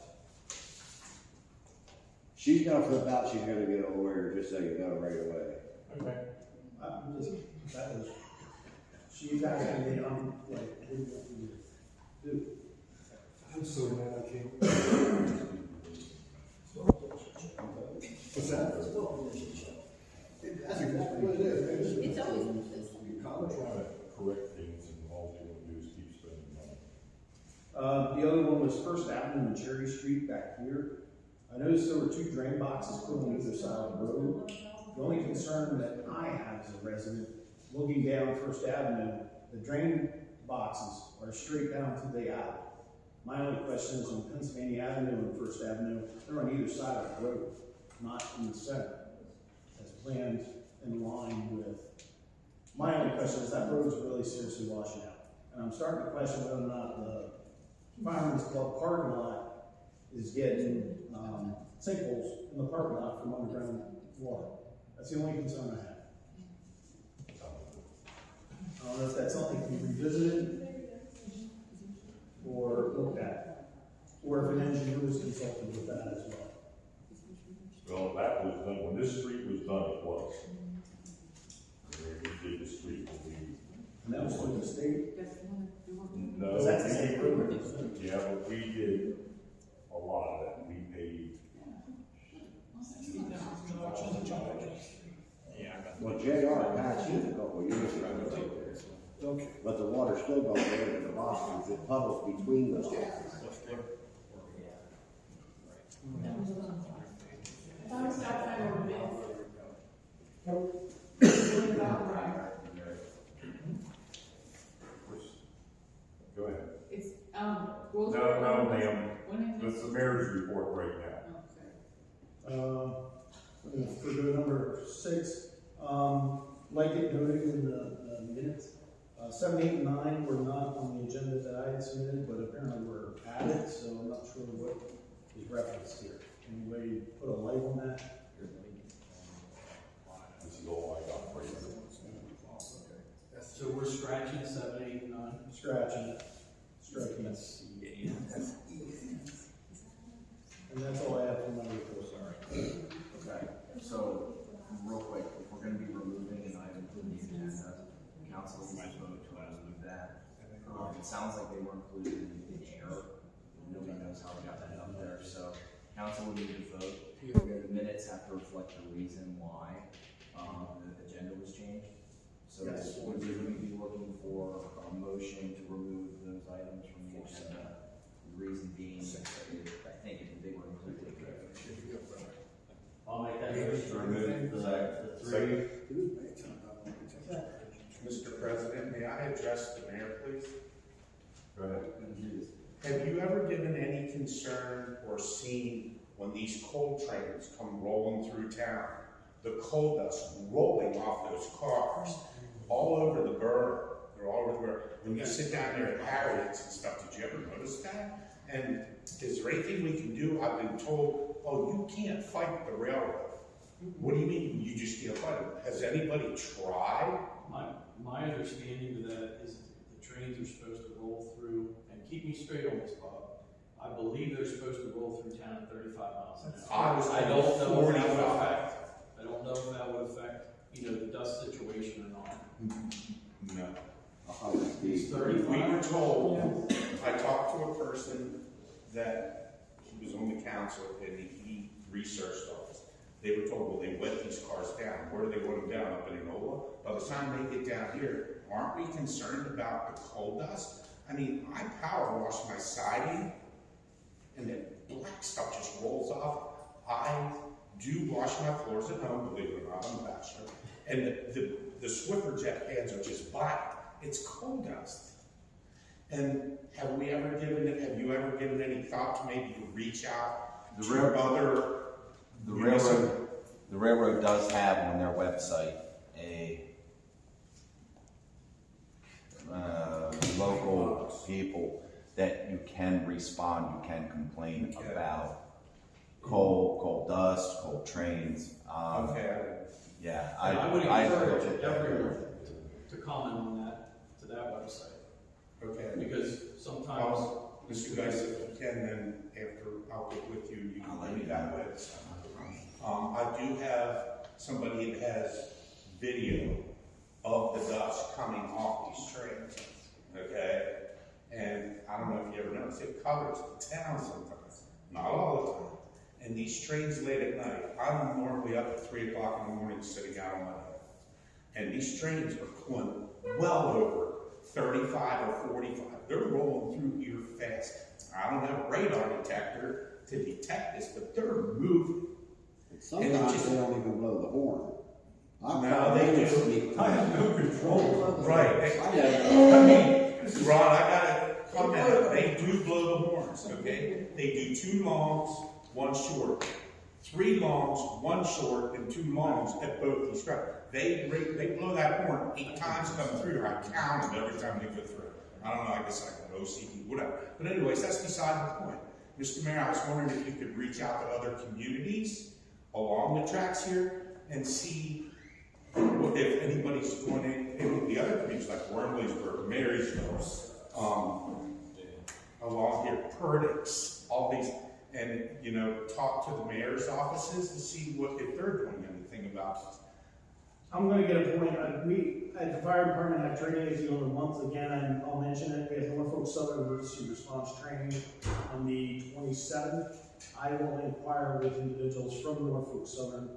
She's gonna flip out, she's gonna get a lawyer, just so you know, right away. Okay. I'm just, that was, she got me, I'm like, what do you want me to do? I'm so mad I can't. What's that? That's exactly what it is. It's always We're trying to correct things, and all they want to do is keep spending money. The other one was First Avenue and Cherry Street back here. I noticed there were 2 drain boxes put on either side of the road. The only concern that I have as a resident, looking down First Avenue, the drain boxes are straight down to the alley. My only question is on Pennsylvania Avenue and First Avenue, they're on either side of the road, not in the center, as planned in line with. My only question is that road is really seriously washing out. And I'm starting to question whether or not the Fireman's Club parking lot is getting, sinkholes in the parking lot from underground water. That's the only concern I have. I don't know if that's something to be revisited or looked at, or if an engineer was consulted with that as well. Well, that was done, when this street was done, it was. We did the street, And that was with the state? no. Because that's the state road, isn't it? Yeah, but we did a lot of that, we paid. Well, JR patched it a couple of years ago. Okay. But the water still goes there to the bottom, it puddles between those lines. Go ahead. It's, No, ma'am, that's the mayor's report right now. For the number 6, like it noted in the minutes, 7, 8, and 9 were not on the agenda that I had submitted, but apparently were added, so I'm not sure what is referenced here. Any way you put a light on that? This is all I got for you. So we're scratching 7, 8, and 9? Scratching it, striking it. And that's all I have for my report. Okay, so, real quick, if we're gonna be removing an item from the agenda, council needs to vote to remove that. It sounds like they were included in error, nobody knows how we got that up there, so council will need to vote. The minutes have to reflect the reason why, the agenda was changed. So Yes. would we be looking for a motion to remove those items from the agenda? The reason being, I think if they were included. I'll make that motion to remove the 3. Mr. President, may I address the mayor, please? Go ahead. Have you ever given any concern or seen when these coal trains come rolling through town, the coal dust rolling off those cars all over the borough? They're all over the borough. When you sit down there at Harriet's and stuff, did you ever notice that? And is there anything we can do? I've been told, oh, you can't fight the railroad. What do you mean you just can't fight it? Has anybody tried? My understanding of that is the trains are supposed to roll through, and keep me straight on this, Bob. I believe they're supposed to roll through town at 35 miles an hour. I don't know if that would affect, I don't know if that would affect, the dust situation or not. No. It's We 35. were told, I talked to a person that he was on the council and he researched all this. They were told, well, they wet these cars down. Where do they wet them down? Up in Enola? By the time they get down here, aren't we concerned about the coal dust? I mean, I power wash my siding and the black stuff just rolls off. I do wash my floors at home, believe it or not, I'm a bachelor. And the Swiffer jet pads are just black. It's coal dust. And have you ever given any thought to maybe reach out to other? The railroad does have on their website a local people that you can respond, you can complain about coal dust, coal trains. Okay. Yeah, I would encourage everyone to comment on that, to that website. Okay. Because sometimes. Mr. Guys, if you can, then after I'll get with you, you can let me that way. I do have somebody that has video of the dust coming off these trains, okay? And I don't know if you ever noticed, it covers the town sometimes, not all the time. And these trains late at night, I'm normally up at 3 o'clock in the morning sitting out on my head. And these trains are going well over 35 or 45. They're rolling through here fast. I don't have a radar detector to detect this, but they're moving. Sometimes they don't even blow the horn. No, they do. I have no control. Right. I mean, Rod, I gotta comment, they do blow the horns, okay? They do 2 longs, 1 short. 3 longs, 1 short, and 2 longs at both these tracks. They blow that horn 8 times coming through. I count them every time they go through. I don't know, I guess I can OCD, whatever. But anyways, that's beside the point. Mr. Mayor, I was wondering if you could reach out to other communities along the tracks here and see if anybody's doing it in the other communities like Wormleysburg, Marysville, along here, Perdix, all these, and, you know, talk to the mayor's offices to see if they're doing anything about it. I'm gonna get a point, we, at the fire department, have training at the end of the month, again, and I'll mention it, we have Norfolk Southern Emergency Response Training on the 27th. I will inquire with individuals from Norfolk Southern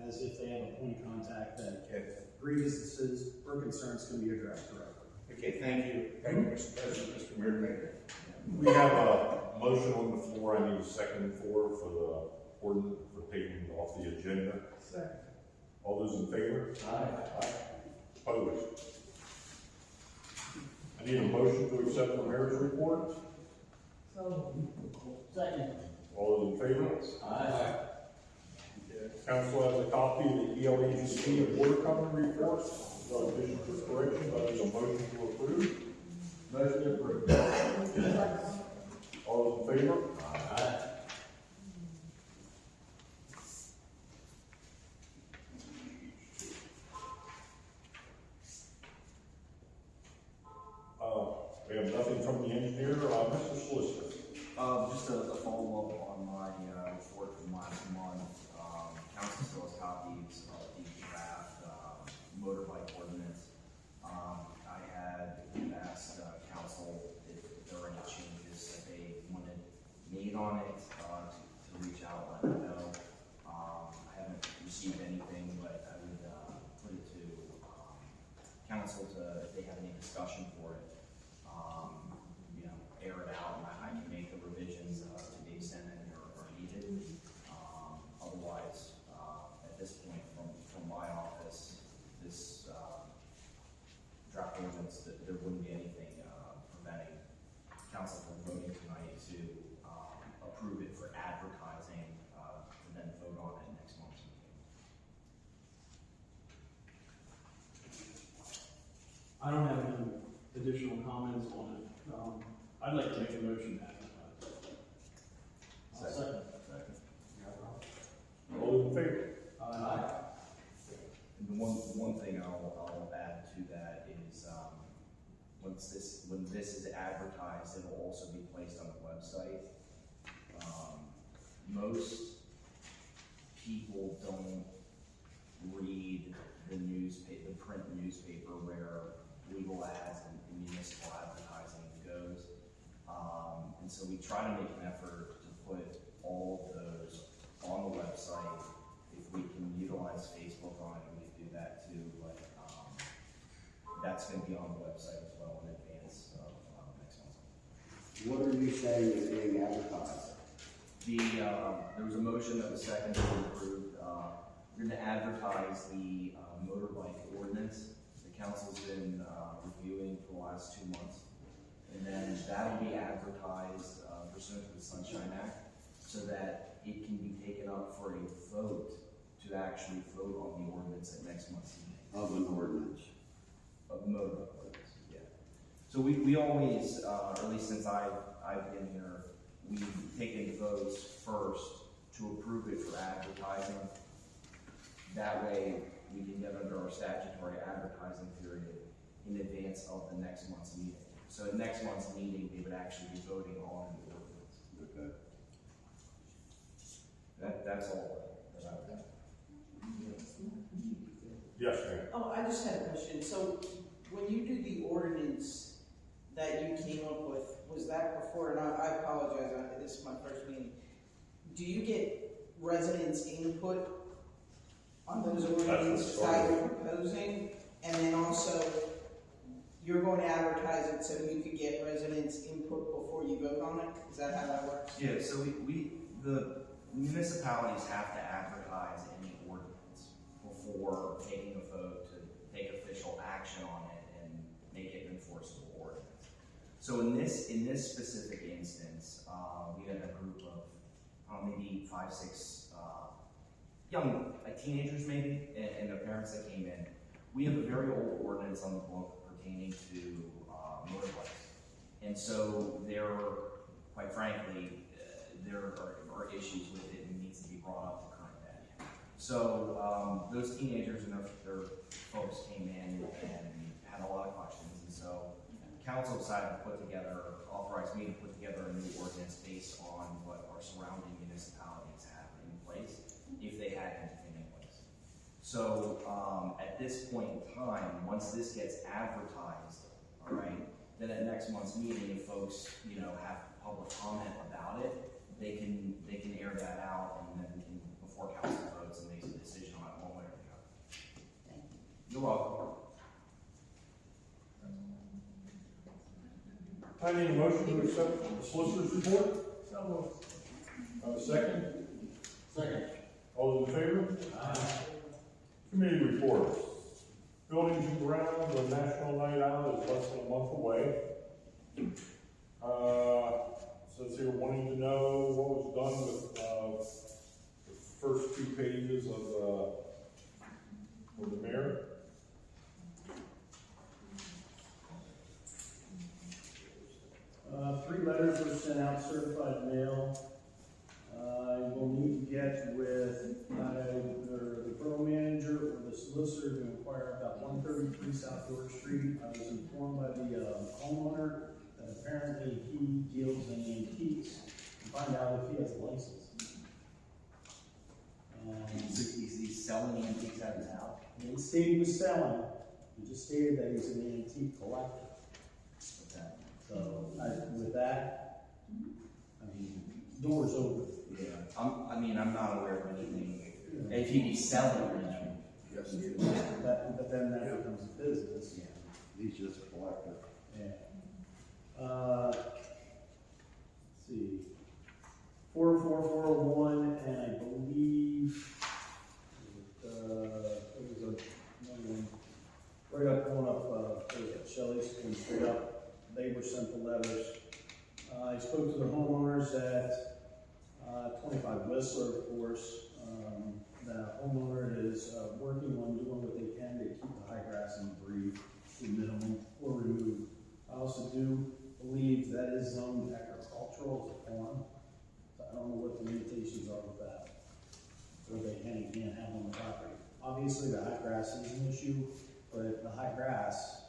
as if they have a point of contact that grievances or concerns can be addressed directly. Okay, thank you. Thank you, Mr. President, Mr. Mayor. We have a motion on the floor. I need a second for the ordinance for taking it off the agenda. Second. All those in favor? Aye. Opposed? I need a motion to accept the mayor's report. So, second. All those in favor? Aye. Council has a copy of the ELAGC and water company reports. No additions or corrections. I need a motion to approve. Motion approved. All those in favor? Aye. We have nothing from the engineer. Mr. Solicitor. Just a follow-up on my report from last month. Council still has copies of the draft motorbike ordinance. I had asked council if there were any changes that they wanted made on it to reach out, let me know. I haven't received anything, but I would put it to council if they have any discussion for it. You know, air it out, and I can make the revisions to the extent that are needed. Otherwise, at this point, from my office, this draft ordinance, there wouldn't be anything preventing council from voting tonight to approve it for advertising, and then vote on it next month's meeting. I don't have any additional comments on it. I'd like to make a motion to advertise. Second. All those in favor? Aye. And the one thing I'll add to that is, when this is advertised, it will also be placed on the website. Most people don't read the print newspaper where legal ads and municipal advertising goes. And so we try to make an effort to put all of those on the website. If we can utilize Facebook on it, we can do that too, but that's going to be on the website as well in advance of next month. What are you saying is being advertised? There was a motion that was seconded and approved. We're going to advertise the motorbike ordinance. The council's been reviewing for the last 2 months. And then that'll be advertised pursuant to the Sunshine Act so that it can be taken up for a vote to actually vote on the ordinance at next month's meeting. Of an ordinance. Of motorbike ordinance, yeah. So we always, or at least since I've been here, we've taken votes first to approve it for advertising. That way we can get under our statutory advertising period in advance of the next month's meeting. So at next month's meeting, they would actually be voting on the ordinance. Okay. That's all that I would have. Yes, ma'am. Oh, I just had a question. So when you do the ordinance that you came up with, was that before, and I apologize, this is my first meeting. Do you get residents' input on those ordinances that you're proposing? And then also, you're going to advertise it so you could get residents' input before you vote on it? Is that how that works? Yeah, so the municipalities have to advertise any ordinance before taking a vote to take official action on it and make it an enforceable ordinance. So in this specific instance, we had a group of maybe 5, 6 young teenagers maybe, and their parents that came in. We have a very old ordinance on the book pertaining to motorbikes. And so there, quite frankly, there are issues with it and needs to be brought up to current day. So those teenagers and their folks came in and had a lot of questions, and so council decided to authorize me to put together a new ordinance based on what our surrounding municipalities have in place, if they had anything in place. So at this point in time, once this gets advertised, all right, then at next month's meeting, if folks, have public comment about it, they can air that out, and then before council votes and makes a decision on it one way or the other. Thank you. You're welcome. I need a motion to accept the solicitor's report. So moved. Second? Second. All those in favor? Aye. Committee reports. Buildings and grounds, the National Night Out is less than a month away. Says here wanting to know what was done with the first 2 pages of the mayor. Three letters were sent out, certified mail. I will need to get with either the borough manager or the solicitor to inquire about 133 South York Street. I was informed by the homeowner that apparently he deals in antiques, and find out if he has a license. He's selling antiques out of his house. He didn't state he was selling, he just stated that he's an antique collector. So, with that, doors open. Yeah, I'm not aware of anything. If he'd be selling or anything. Yes, he is. But then that becomes a business. Yeah. He's just a collector. Yeah. Let's see. 44401, and I believe it was another one right up going up Shelley's and straight up. They were sent the letters. I spoke to the homeowners at 25 Whistler, of course. The homeowner is working on doing what they can to keep the high grass and debris to a minimum or removed. I also do believe that is zoned agricultural as a farm. So I don't know what the limitations are with that. What they can and can't have on the property. Obviously, the high grass is an issue, but the high grass,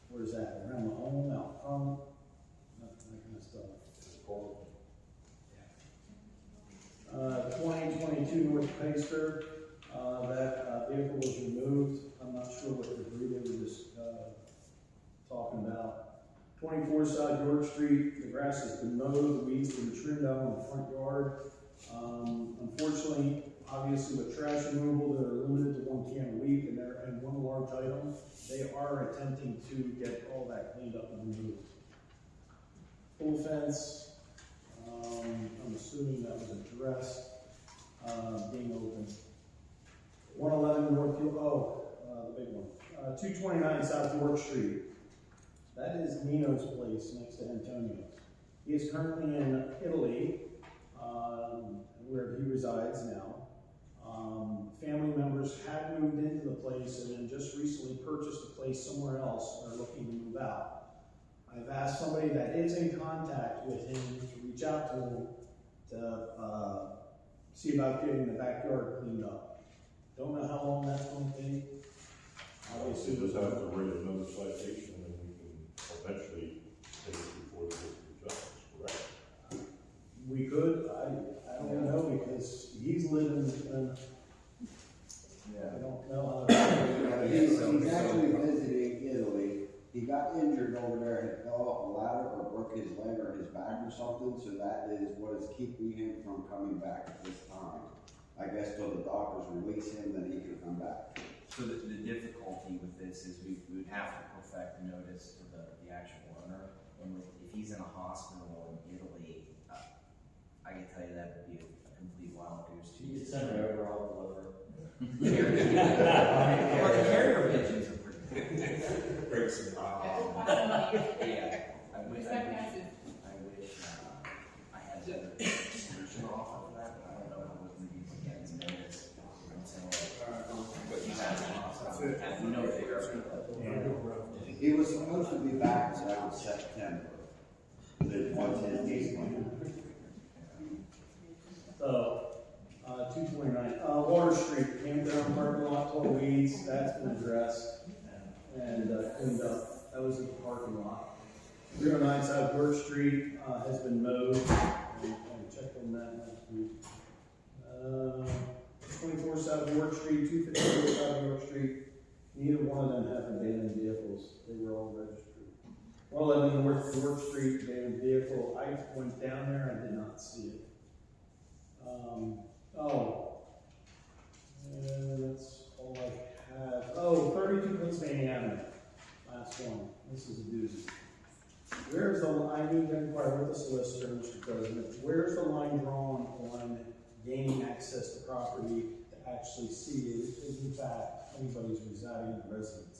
where's that? Around the home, out front, that kind of stuff. 2022 North Pacer, that vehicle was removed. I'm not sure what debris they were just talking about. 24 South York Street, the grass has been mowed, the weeds have been trimmed out in the front yard. Unfortunately, obviously with trash removal, they're limited to 1 can a week and one large item. They are attempting to get all that cleaned up and removed. Full fence, I'm assuming that was addressed, being open. 111 North York, the big one. 229 South York Street. That is Nino's place next to Antonio's. He is currently in Italy, where he resides now. Family members had moved into the place and then just recently purchased a place somewhere else and are looking to move out. I've asked somebody that is in contact with him to reach out to him to see about getting the backyard cleaned up. Don't know how long that's going to take. Obviously, Just have to write another citation and we can eventually take it before the Board of Justice, correct? we could, I don't know, because he's living in, I don't know how. He's actually visiting Italy. He got injured over there, had fell off a ladder or broke his leg or his back or something, so that is what is keeping him from coming back at this time. I guess till the doctors release him, then he can come back. So the difficulty with this is we would have to perfect the notice to the actual owner, and if he's in a hospital in Italy, I can tell you that would be a complete wild goose chase. You can send it over, I'll deliver. Well, the carrier pigeons are pretty good. Break some Yeah, I wish I had a solution offer for that, but I don't know how we're going to be able to get his notice until he's out of the hospital. We know they're. He was supposed to be back around September. So, 229, Water Street, came down parking lot, full of weeds, that's been addressed and cleaned up. That was in the parking lot. 309 South York Street has been mowed. I checked on that last week. 24 South York Street, 254 South York Street. Neither one of them have abandoned vehicles. They were all registered. 111 North York Street, abandoned vehicle. I went down there, I did not see it. That's all I have. Oh, 32 Pennsylvania Avenue. Last one. This is a doozy. Where's the line? I need to inquire with the solicitor, Mr. President. Where's the line drawn on gaining access to property to actually see if in fact anybody's residing in the residence?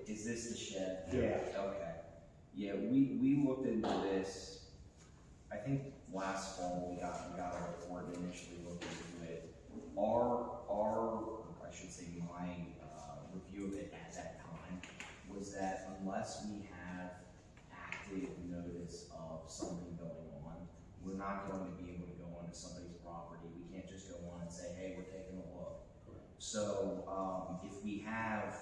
Is this the shed? Yeah. Okay. Yeah, we looked into this, I think last fall we got a report initially looked into it. I should say my review of it at that time was that unless we have active notice of something going on, we're not going to be able to go onto somebody's property. We can't just go on and say, hey, we're taking a look. So if we have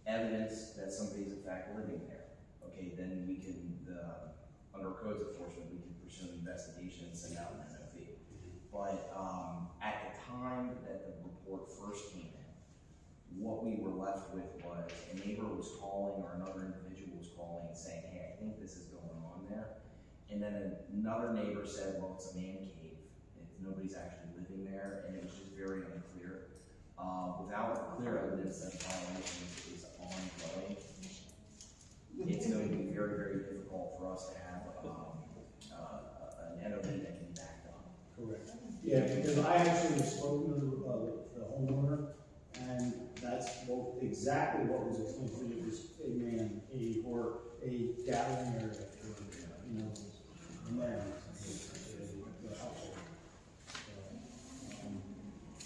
evidence that somebody's in fact living there, okay, then we can, under codes enforcement, we can pursue an investigation and send out an NOV. But at the time that the report first came in, what we were left with was a neighbor was calling or another individual was calling and saying, hey, I think this is going on there. And then another neighbor said, well, it's a man cave. Nobody's actually living there, and it was just very unclear. Without clear evidence that violation is ongoing, it's going to be very, very difficult for us to have an NOV that can be backed up. Correct. Yeah, because I actually spoke to the homeowner, and that's exactly what was explained to me. It was a man cave or a gathering area for, men.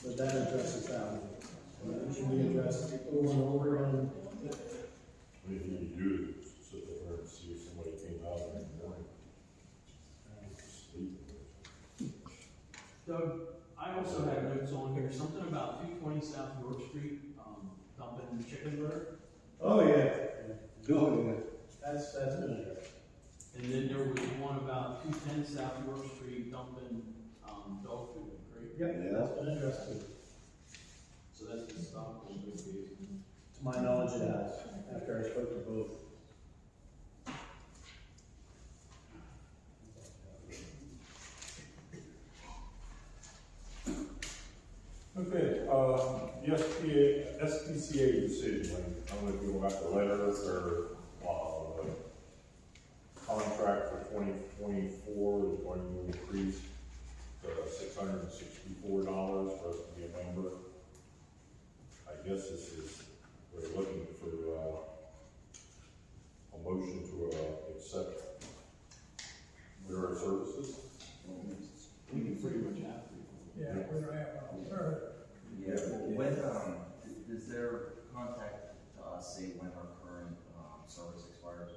But that addresses that one. It should be addressed over and over again. What do you need to do to sit there and see if somebody came out there in the morning? Sleep. Doug, I also had notes on here, something about 220 South York Street, dumping chicken litter. Oh, yeah. Oh, yeah. That's been addressed. And then there was one about 210 South York Street dumping, dog food, right? Yep, Yeah. that's been addressed too. So that's been stopped on those days. To my knowledge, it has, after I spoke to both. Okay, the SPCA decision, I'm gonna go back to letters or, the contract for 2024 is going to increase to $664 for us to be a member. I guess this is, we're looking for, a motion to, accept their services. We can pretty much have to. Yeah, we don't have one. Yeah, when, does their contact to us say when our current, service expires?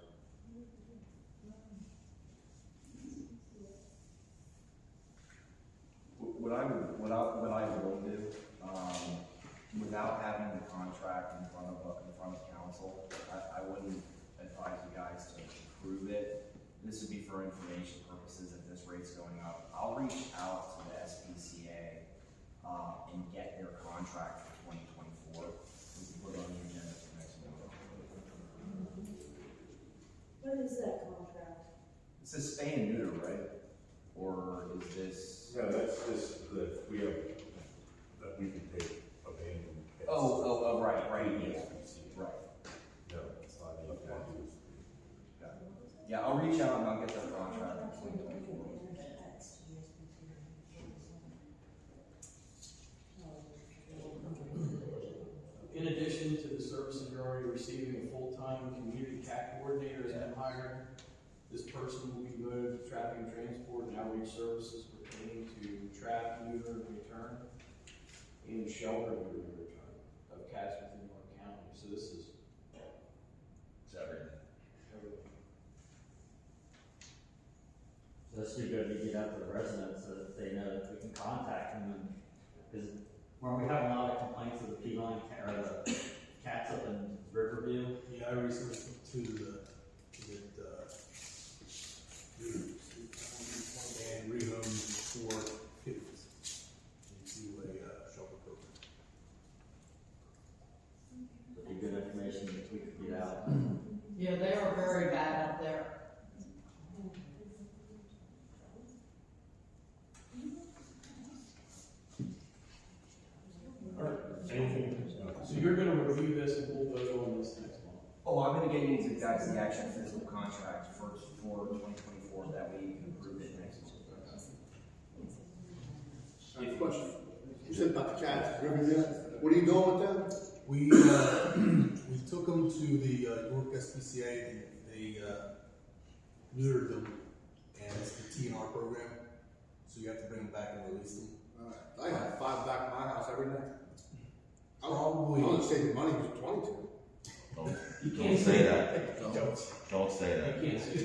What I will do, without having the contract in front of council, I wouldn't advise you guys to approve it. This would be for information purposes if this rate's going up. I'll reach out to the SPCA, and get their contract for 2024. We can put it on the agenda for next month. What is that contract? This is spay and neuter, right? Or is this? Yeah, that's just that we have, that we can take abandoned pets. Oh, right, yeah. Right. No, it's not enough. Got it. Yeah, I'll reach out and I'll get their contract for 2024. In addition to the services you're already receiving, a full-time community cat coordinator has been hired. This person will be devoted to tracking, transport, and outreach services pertaining to trap, neuter, and return, and shelter, neuter, and return of cats within our county. So this is everything. Just be good to get out to the residents so that they know that we can contact them, and, because when we have a lot of complaints of the feline, or the cats up in Riverview. Yeah, I recently took two to and rehomed 4 kittens into a shelter program. It'd be good information that we could get out. Yeah, they are very bad up there. All right, anything? So you're gonna review this and we'll vote on this next month? Oh, I'm gonna get you the actual physical contract for 2024 that we approved it next month. I have a question. You said about the cats, Riverview. What are you doing with them? We took them to the York SPCA. They neutered them, and it's the TNR program. So you have to bring them back and release them. I have 5 back in my house every night. Probably. I was saving money with 22. Don't say that. Don't say that. You can't say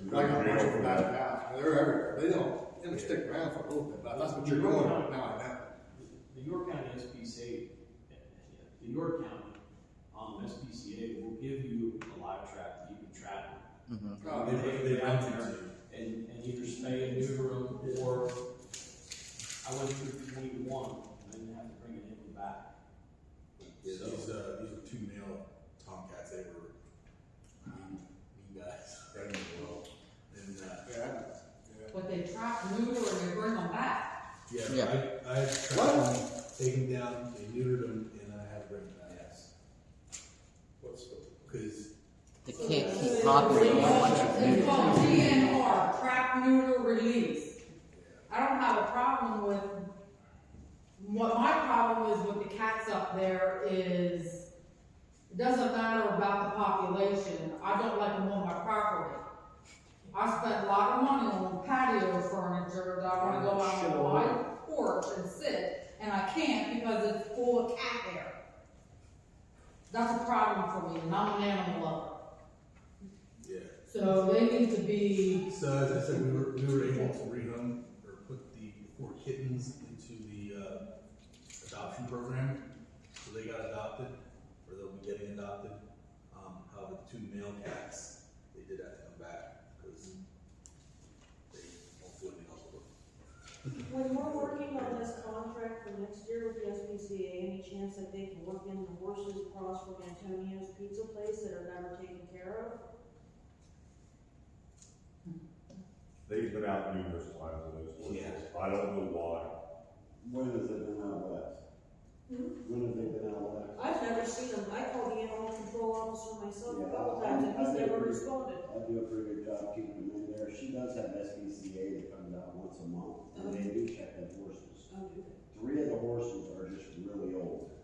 that. I got a bunch of them back in the house. They're everywhere. They don't stick around for a little bit, but that's what you're doing right now. The York County SPCA, the York County, SPCA will give you a live trap that you can trap them. They out there and either spay and neuter them, or I went through 21, and I didn't have to bring an infant back. Yeah, these are 2 male tomcats. They were mean guys. And But they trap, neuter, and they bring them back. yeah. I trapped them, taken down, they neutered them, and I had to bring them back. Yes. What's because They can't keep populating once you've It's neutered called them. TNR, trap, neuter, release. I don't have a problem with, what my problem is with the cats up there is, it doesn't matter about the population, I don't like them on my property. I spent a lot of money on patio furniture that I wanna go out on my porch and sit, and I can't because it's full of cat hair. That's a problem for me, and I'm an animal lover. yeah. So they need to be, So as I said, we were able to rehome or put the 4 kittens into the adoption program. So they got adopted, or they'll be getting adopted. However, the 2 male cats, they did have to come back because they won't do anything else with them. When we're working on this contract for next year with the SPCA, any chance that they can work in the horses across from Antonio's Pizza Place that are never taken care of? They've been out numerous times in those horses. Yeah. I don't know why. When has it been out west? When have they been out west? I've never seen them. I called the animal control officer myself a Yeah, couple times and he's I never do. responded. I do a pretty good job keeping them in there. She does have SPCA that comes out once a month, and they do check the horses. Oh, do they? 3 of the horses are just really old.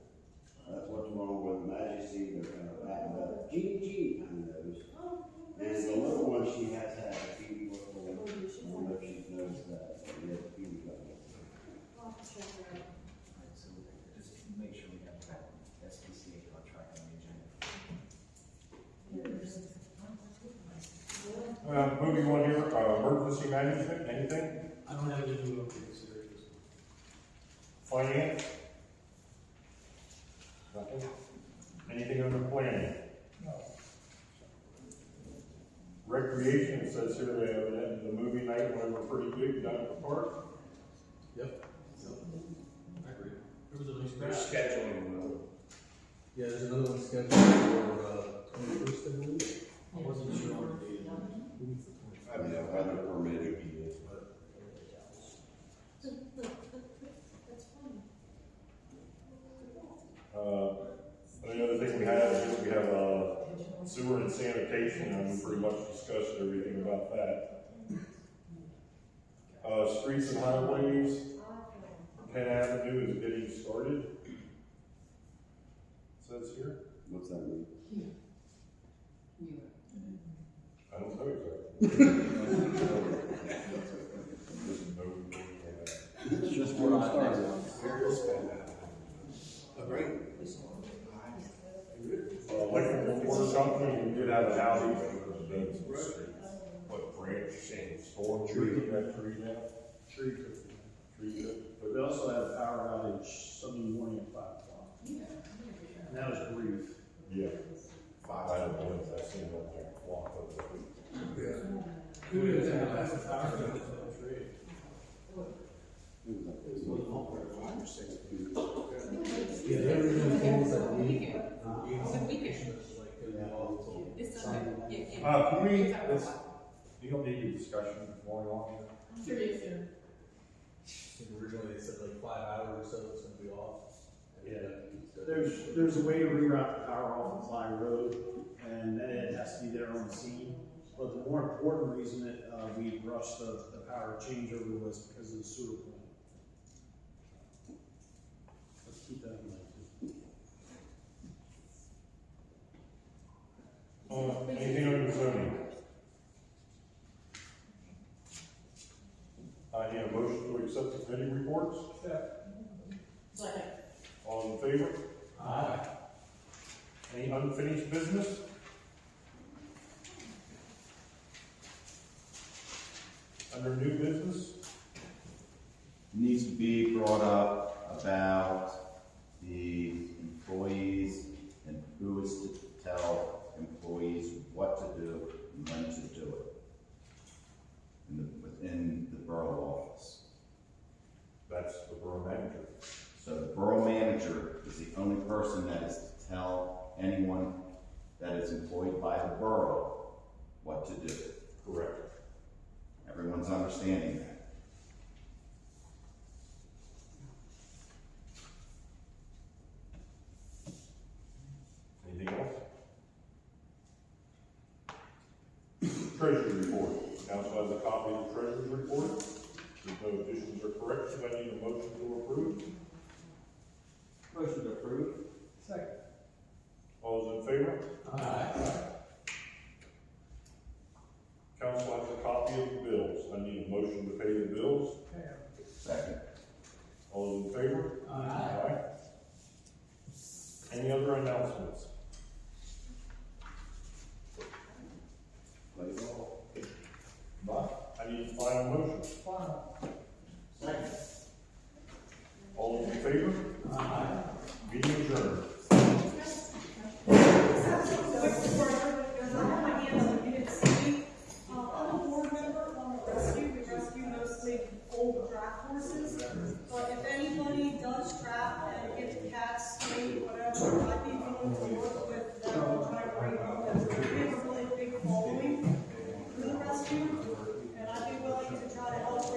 That's what's wrong with them. As you see, they're kind of battened up. Genie kind of knows. Oh, And the little one, she has had a few before. I don't know if she knows that, but we have a few couple. I'll have to check her out. Alright, so just make sure we have that SPCA contract on the agenda. Moving on here, emergency management, anything? I don't have any new updates there. Finance? Nothing? Anything under planning? No. Recreation, it says here they have the movie night when we're pretty good down at the park. Yep. So, I agree. There was a nice They're scheduling them. Yeah, there's another one scheduled for 21st, I believe. I wasn't sure on the date. Yeah, weather permitting. The other thing we have is we have sewer and sanitation, and we pretty much discussed everything about that. Streets and highways, Penn Avenue is getting started. Says here. What's that mean? I don't know exactly. It's just where I started. Electrical water company, we did have an outage because of those streets. What branch changed? Storm tree, that tree now? Tree cooking. Tree cut. But we also had a power outage Sunday morning at 5 o'clock. And that was brief. Yeah. I don't know if I've seen it up there, walk over there. Yeah. Who is that? That's the power outage on the tree. Yeah, they were doing things that we. This Sunday, yeah. Can we, you don't need a discussion going on here? Sure, yes, sir. Originally, they said like 5 hours or so it's gonna be off. There's a way to reroute the power off of Fly Road, and then it has to be there on the scene. But the more important reason that we rushed the power changeover was because of the sewer plant. Let's keep that in mind too. Anything under zoning? I need a motion to accept the committee reports. Second. All in favor? Aye. Any unfinished business? Under new business? Needs to be brought up about the employees and who is to tell employees what to do and when to do it within the borough office. That's the borough manager. So the borough manager is the only person that is to tell anyone that is employed by the borough what to do. Correct. Everyone's understanding that. Anything else? Treasury report. Council has a copy of the treasurer's report. There's no additions or corrections. I need a motion to approve. Motion to approve. Second. All those in favor? Aye. Council has a copy of the bills. I need a motion to pay the bills. Second. All those in favor? Aye. Any other announcements? I need final motion. Second. All those in favor? Aye. Meeting adjourned. I'm a board member on the rescue. We rescue mostly old draft horses. But if anybody does draft